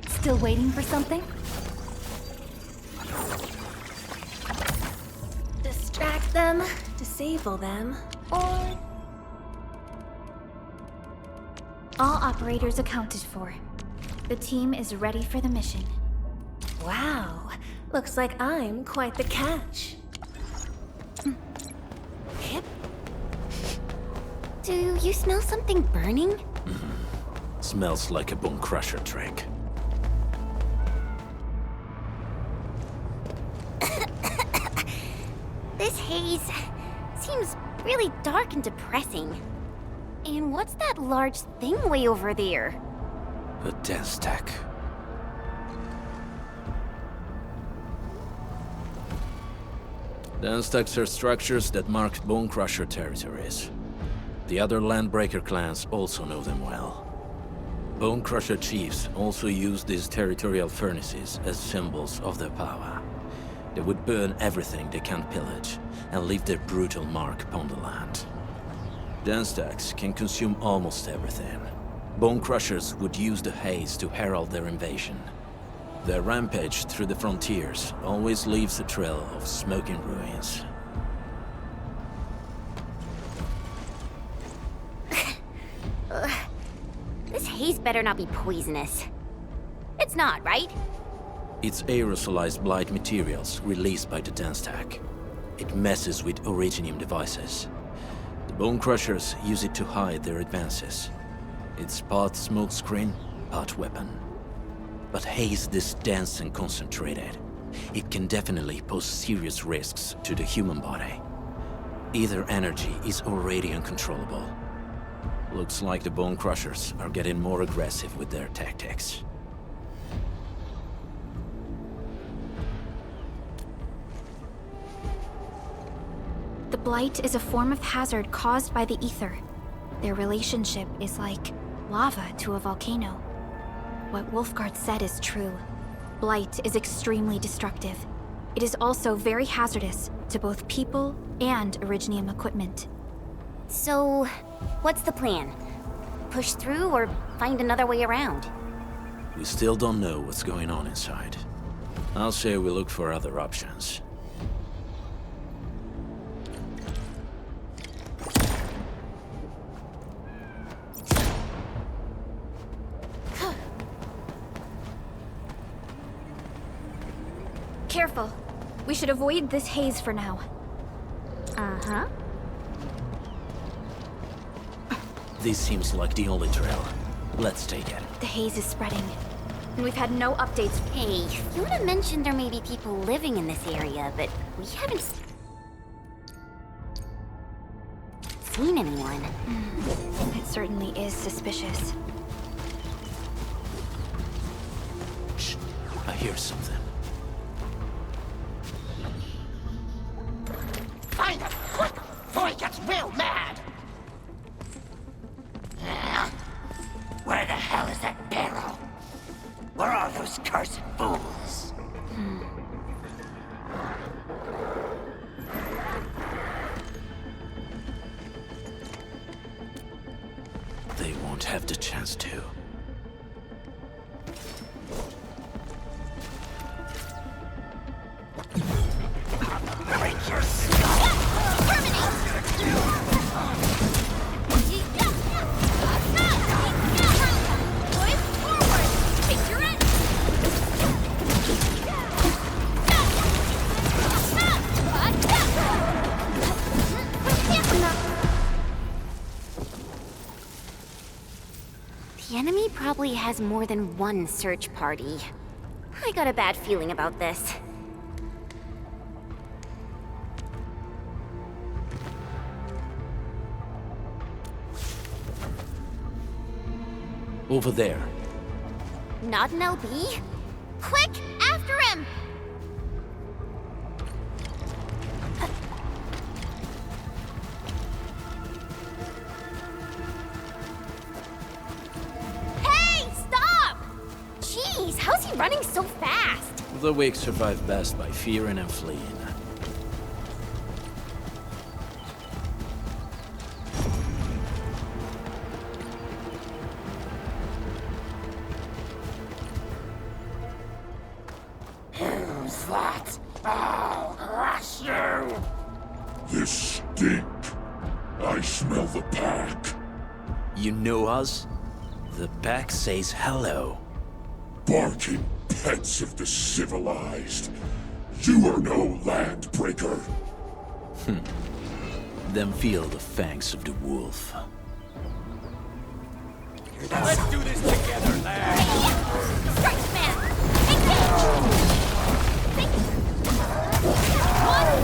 Still waiting for something? Distract them, disable them, or... All operators accounted for. The team is ready for the mission. Wow, looks like I'm quite the catch. Do you smell something burning? Smells like a Bone Crusher trick. This haze seems really dark and depressing. And what's that large thing way over there? A dense tech. Dance stacks are structures that mark Bone Crusher territories. The other Landbreaker clans also know them well. Bone Crusher chiefs also use these territorial furnaces as symbols of their power. They would burn everything they can't pillage, and leave their brutal mark upon the land. Dance stacks can consume almost everything. Bone Crushers would use the haze to herald their invasion. Their rampage through the frontiers always leaves a trail of smoking ruins. This haze better not be poisonous. It's not, right? It's aerosolized blight materials released by the dance stack. It messes with Originium devices. The Bone Crushers use it to hide their advances. It's part smokescreen, part weapon. But haze this dense and concentrated. It can definitely pose serious risks to the human body. Either energy is already uncontrollable. Looks like the Bone Crushers are getting more aggressive with their tactics. The blight is a form of hazard caused by the ether. Their relationship is like lava to a volcano. What Wolfguard said is true. Blight is extremely destructive. It is also very hazardous to both people and Originium equipment. So, what's the plan? Push through or find another way around? We still don't know what's going on inside. I'll say we look for other options. Careful. We should avoid this haze for now. Uh-huh. This seems like the only trail. Let's take it. The haze is spreading, and we've had no updates. Hey, Fiona mentioned there may be people living in this area, but we haven't seen anyone. It certainly is suspicious. Shh. I hear something. Find him, quick, before he gets real mad! Where the hell is that barrel? Where are those cursed fools? They won't have the chance to. Break your skull! The enemy probably has more than one search party. I got a bad feeling about this. Over there. Not an LB? Quick, after him! Hey, stop! Jeez, how's he running so fast? The weak survive best by fearing and fleeing. Who's that? I'll crush you! This stink. I smell the pack. You know us? The pack says hello. Barking pets of the civilized. You are no landbreaker. Then feel the fangs of the wolf. Let's do this together, lad! Strike man!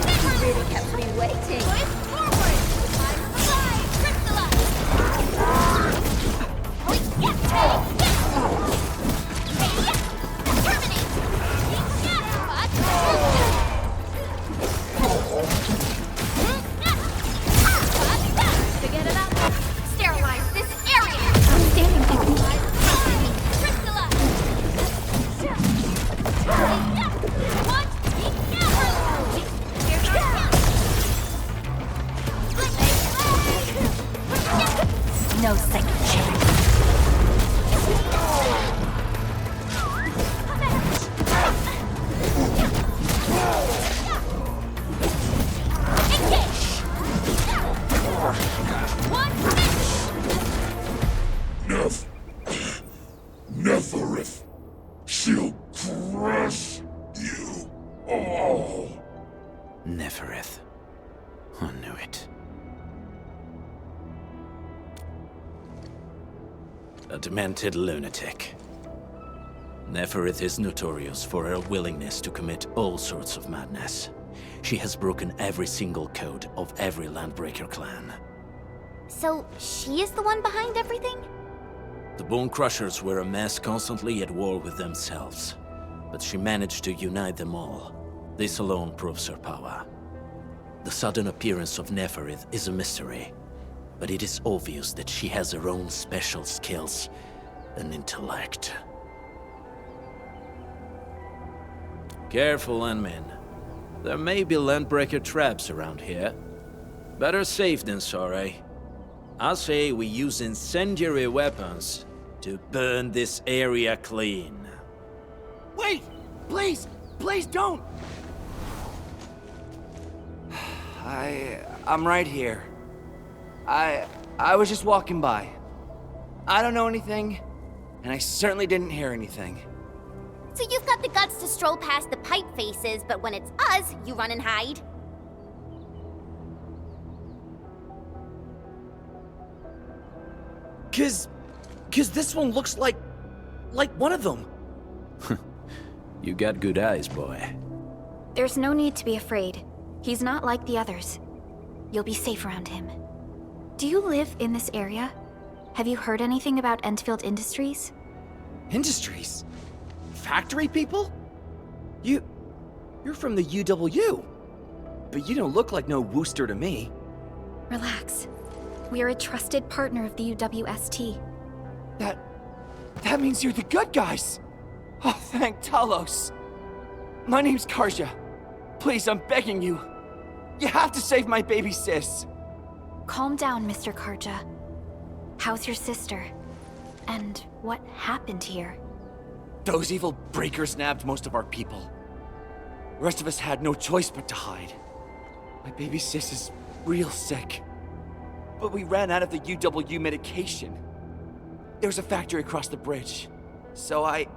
You really kept me waiting. Forward! I'm alive! Crystallize! Terminate! Neferith. I knew it. A demented lunatic. Neferith is notorious for her willingness to commit all sorts of madness. She has broken every single code of every Landbreaker clan. So, she is the one behind everything? The Bone Crushers were a mess constantly at war with themselves. But she managed to unite them all. This alone proves her power. The sudden appearance of Neferith is a mystery, but it is obvious that she has her own special skills and intellect. Careful, Landmen. There may be Landbreaker traps around here. Better safe than sorry. I say we use incendiary weapons to burn this area clean. Wait! Please! Please don't! I'm right here. I was just walking by. I don't know anything, and I certainly didn't hear anything. So you've got the guts to stroll past the pipe faces, but when it's us, you run and hide? Cause this one looks like one of them. You got good eyes, boy. There's no need to be afraid. He's not like the others. You'll be safe around him. Do you live in this area? Have you heard anything about Endfield Industries? Industries? Factory people? You're from the UW. But you don't look like no Wooster to me. Relax. We are a trusted partner of the UWST. That means you're the good guys. Oh, thank Talos. My name's Karja. Please, I'm begging you. You have to save my baby sis. Calm down, Mr. Karja. How's your sister? And what happened here? Those evil breakers nabbed most of our people. The rest of us had no choice but to hide. My baby sis is real sick. But we ran out of the UW medication. There was a factory across the bridge. So I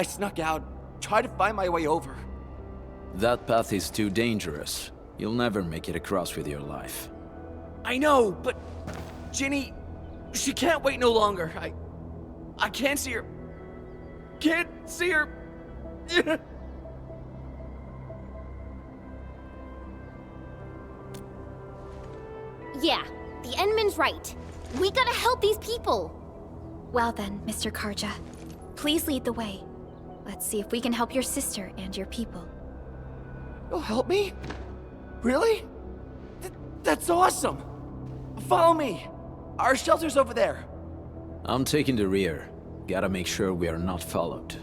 snuck out, tried to find my way over. That path is too dangerous. You'll never make it across with your life. I know, but Ginny, she can't wait no longer. I can't see her. Can't see her. Yeah, the Endman's right. We gotta help these people. Well then, Mr. Karja. Please lead the way. Let's see if we can help your sister and your people. You'll help me? Really? That's awesome! Follow me! Our shelter's over there. I'm taking the rear. Gotta make sure we are not followed.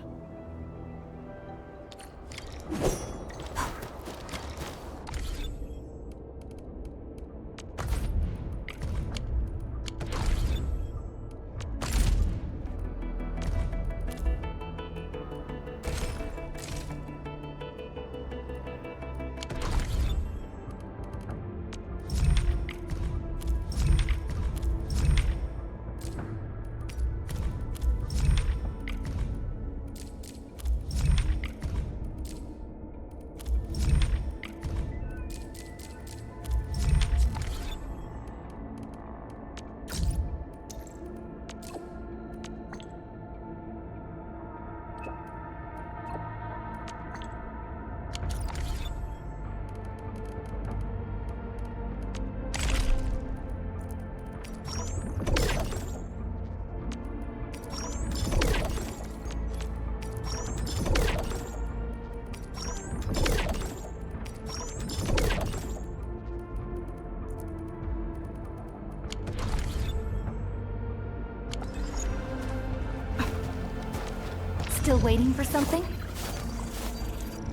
Still waiting for something?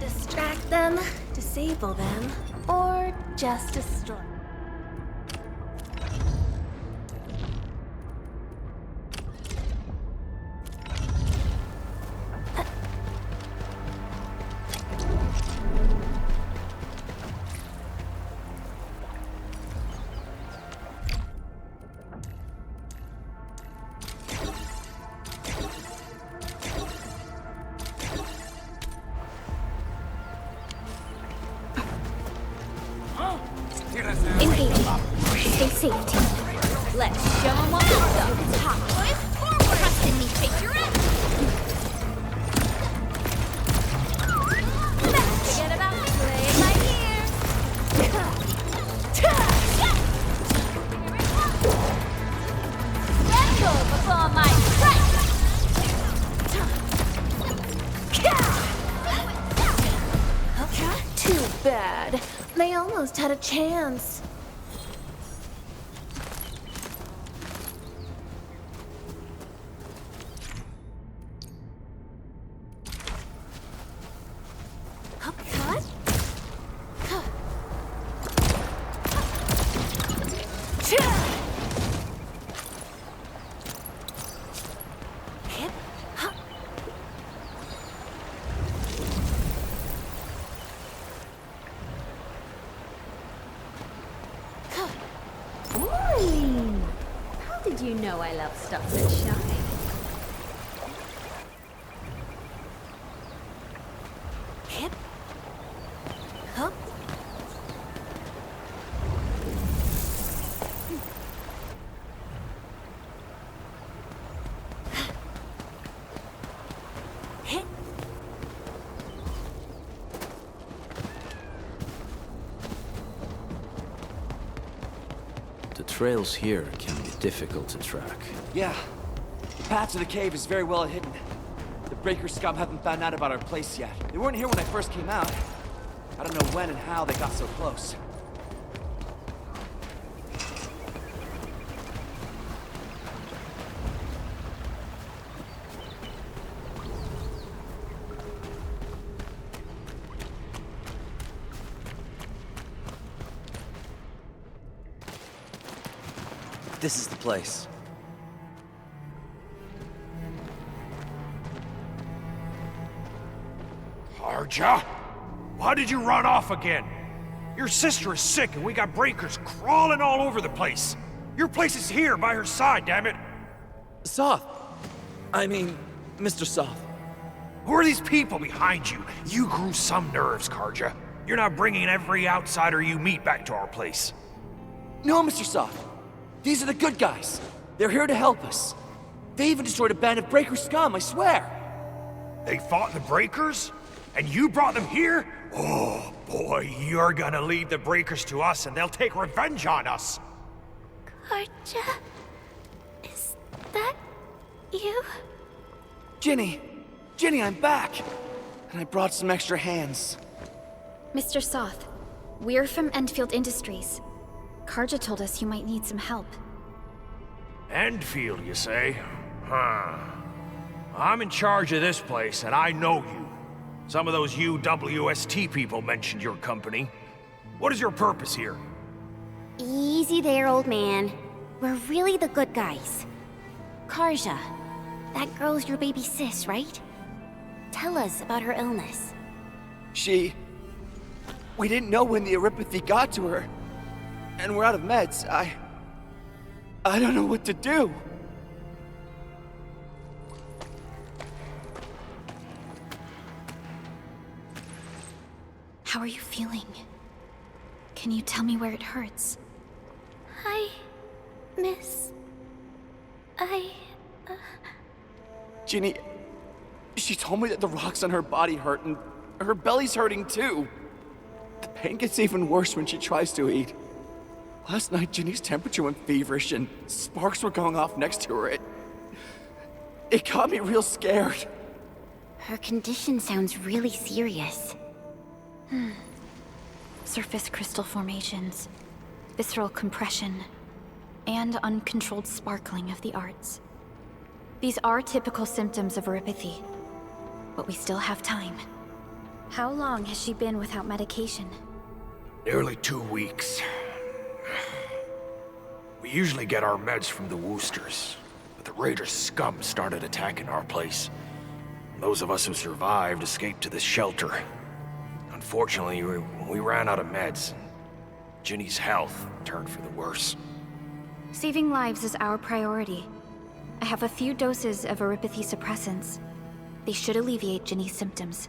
Distract them, disable them, or just destroy. Engaging. Stay safe, team. Let's show them what we've got. Push forward! Trust in me, Chaser. Forget about play it by ear. Tremble before my strike! Too bad. They almost had a chance. Cut. How did you know I love stuff so shiny? Hip. Hup. Hit. The trails here can be difficult to track. Yeah. The path to the cave is very well hidden. The Breaker scum haven't found out about our place yet. They weren't here when I first came out. I don't know when and how they got so close. This is the place. Arja? Why did you run off again? Your sister is sick and we got breakers crawling all over the place. Your place is here by her side, damn it. Soth. I mean, Mr. Soth. Who are these people behind you? You grew some nerves, Karja. You're not bringing every outsider you meet back to our place. No, Mr. Soth. These are the good guys. They're here to help us. They even destroyed a band of Breaker scum, I swear. They fought the Breakers? And you brought them here? Oh, boy, you're gonna lead the Breakers to us and they'll take revenge on us. Karja? Is that you? Ginny! Ginny, I'm back! And I brought some extra hands. Mr. Soth, we're from Endfield Industries. Karja told us you might need some help. Endfield, you say? Huh. I'm in charge of this place, and I know you. Some of those UWST people mentioned your company. What is your purpose here? Easy there, old man. We're really the good guys. Karja, that girl's your baby sis, right? Tell us about her illness. We didn't know when the Erypathy got to her. And we're out of meds. I don't know what to do. How are you feeling? Can you tell me where it hurts? Hi, miss. Ginny, she told me that the rocks on her body hurt and her belly's hurting too. The pain gets even worse when she tries to eat. Last night, Ginny's temperature went feverish and sparks were going off next to her. It got me real scared. Her condition sounds really serious. Surface crystal formations, visceral compression, and uncontrolled sparkling of the arts. These are typical symptoms of erypathy, but we still have time. How long has she been without medication? Nearly 2 weeks. We usually get our meds from the Woosters, but the Raider scum started attacking our place. Those of us who survived escaped to this shelter. Unfortunately, we ran out of meds. Ginny's health turned for the worse. Saving lives is our priority. I have a few doses of erypathy suppressants. They should alleviate Ginny's symptoms.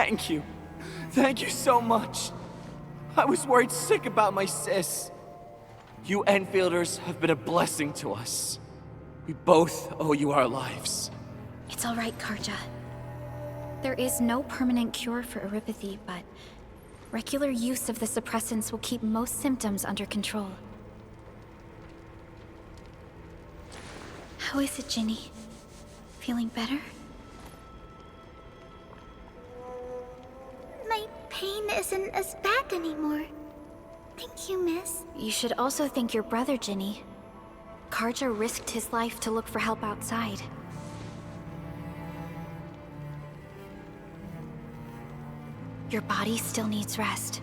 Thank you. Thank you so much. I was worried sick about my sis. You Enfielders have been a blessing to us. We both owe you our lives. It's all right, Karja. There is no permanent cure for erypathy, but regular use of the suppressants will keep most symptoms under control. How is it, Ginny? Feeling better? My pain isn't as bad anymore. Thank you, miss. You should also thank your brother, Ginny. Karja risked his life to look for help outside. Your body still needs rest.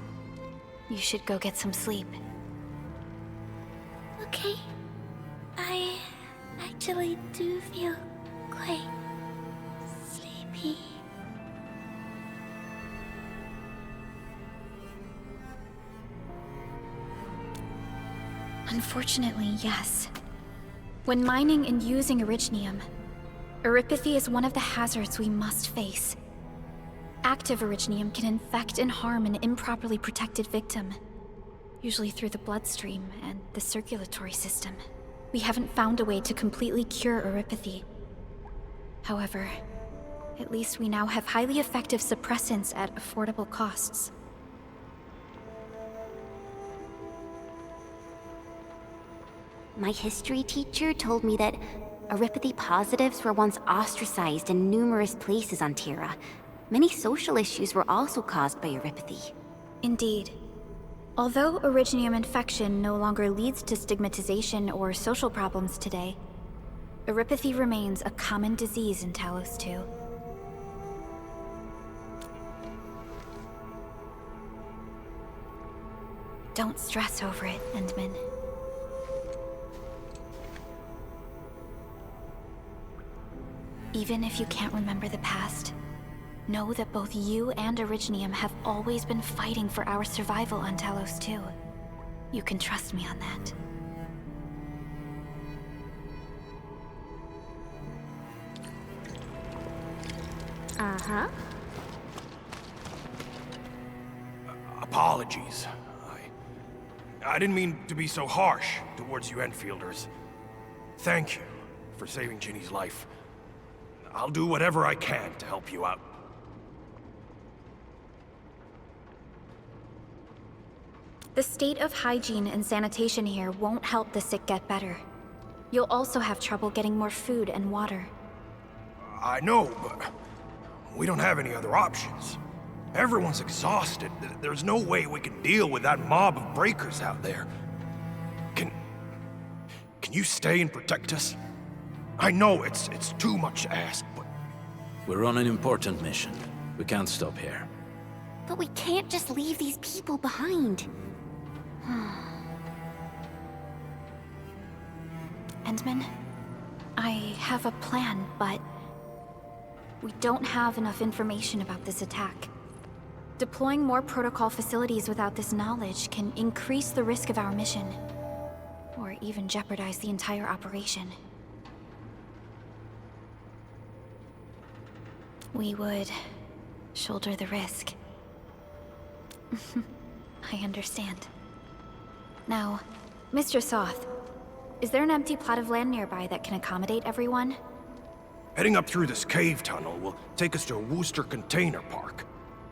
You should go get some sleep. Okay. I actually do feel quite sleepy. Unfortunately, yes. When mining and using originium, erypathy is one of the hazards we must face. Active originium can infect and harm an improperly protected victim, usually through the bloodstream and the circulatory system. We haven't found a way to completely cure erypathy. However, at least we now have highly effective suppressants at affordable costs. My history teacher told me that erypathy positives were once ostracized in numerous places on Terra. Many social issues were also caused by erypathy. Indeed. Although originium infection no longer leads to stigmatization or social problems today, erypathy remains a common disease in Talos 2. Don't stress over it, Endman. Even if you can't remember the past, know that both you and Originium have always been fighting for our survival on Talos 2. You can trust me on that. Uh-huh. Apologies. I didn't mean to be so harsh towards you Enfielders. Thank you for saving Ginny's life. I'll do whatever I can to help you out. The state of hygiene and sanitation here won't help the sick get better. You'll also have trouble getting more food and water. I know, but we don't have any other options. Everyone's exhausted. There's no way we can deal with that mob of breakers out there. Can you stay and protect us? I know it's too much to ask, but... We're on an important mission. We can't stop here. But we can't just leave these people behind. Endman, I have a plan, but we don't have enough information about this attack. Deploying more protocol facilities without this knowledge can increase the risk of our mission, or even jeopardize the entire operation. We would shoulder the risk. I understand. Now, Mr. Soth, is there an empty plot of land nearby that can accommodate everyone? Heading up through this cave tunnel will take us to a Wooster container park.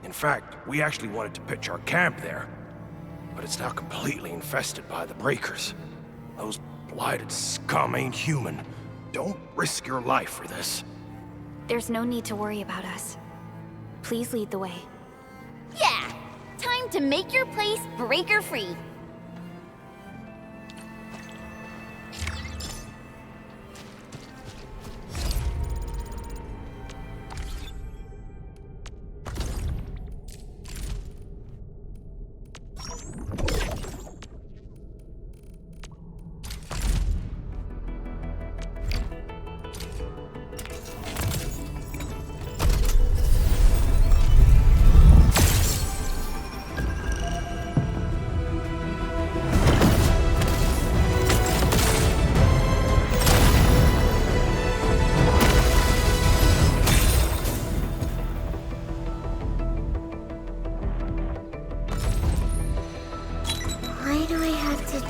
In fact, we actually wanted to pitch our camp there, but it's now completely infested by the breakers. Those blighted scum ain't human. Don't risk your life for this. There's no need to worry about us. Please lead the way. Yeah! Time to make your place breaker-free.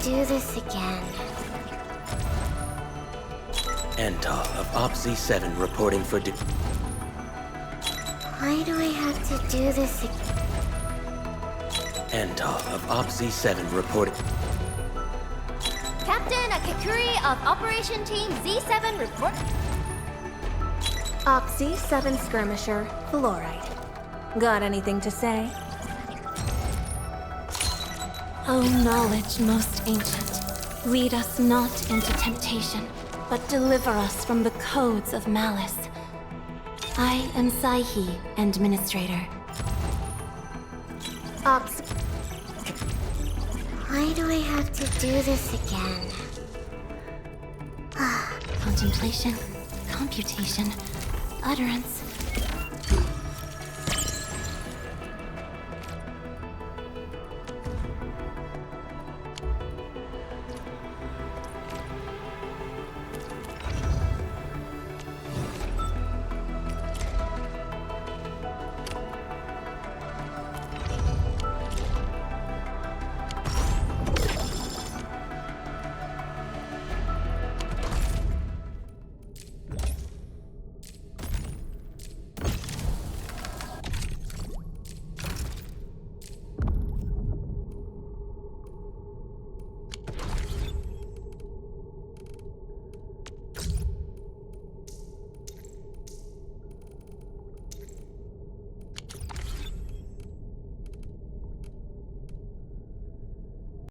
do this again? Enter of OPZ-7 reporting for Why do I have to do this again? Enter of OPZ-7 reporting. Captain Akakuri of Operation Team Z7 report. OPZ-7 skirmisher, Fluorite. Got anything to say? O knowledge most ancient, lead us not into temptation, but deliver us from the codes of malice. I am Saihi, Administrator. Ops. Why do I have to do this again? Contemplation, computation, utterance.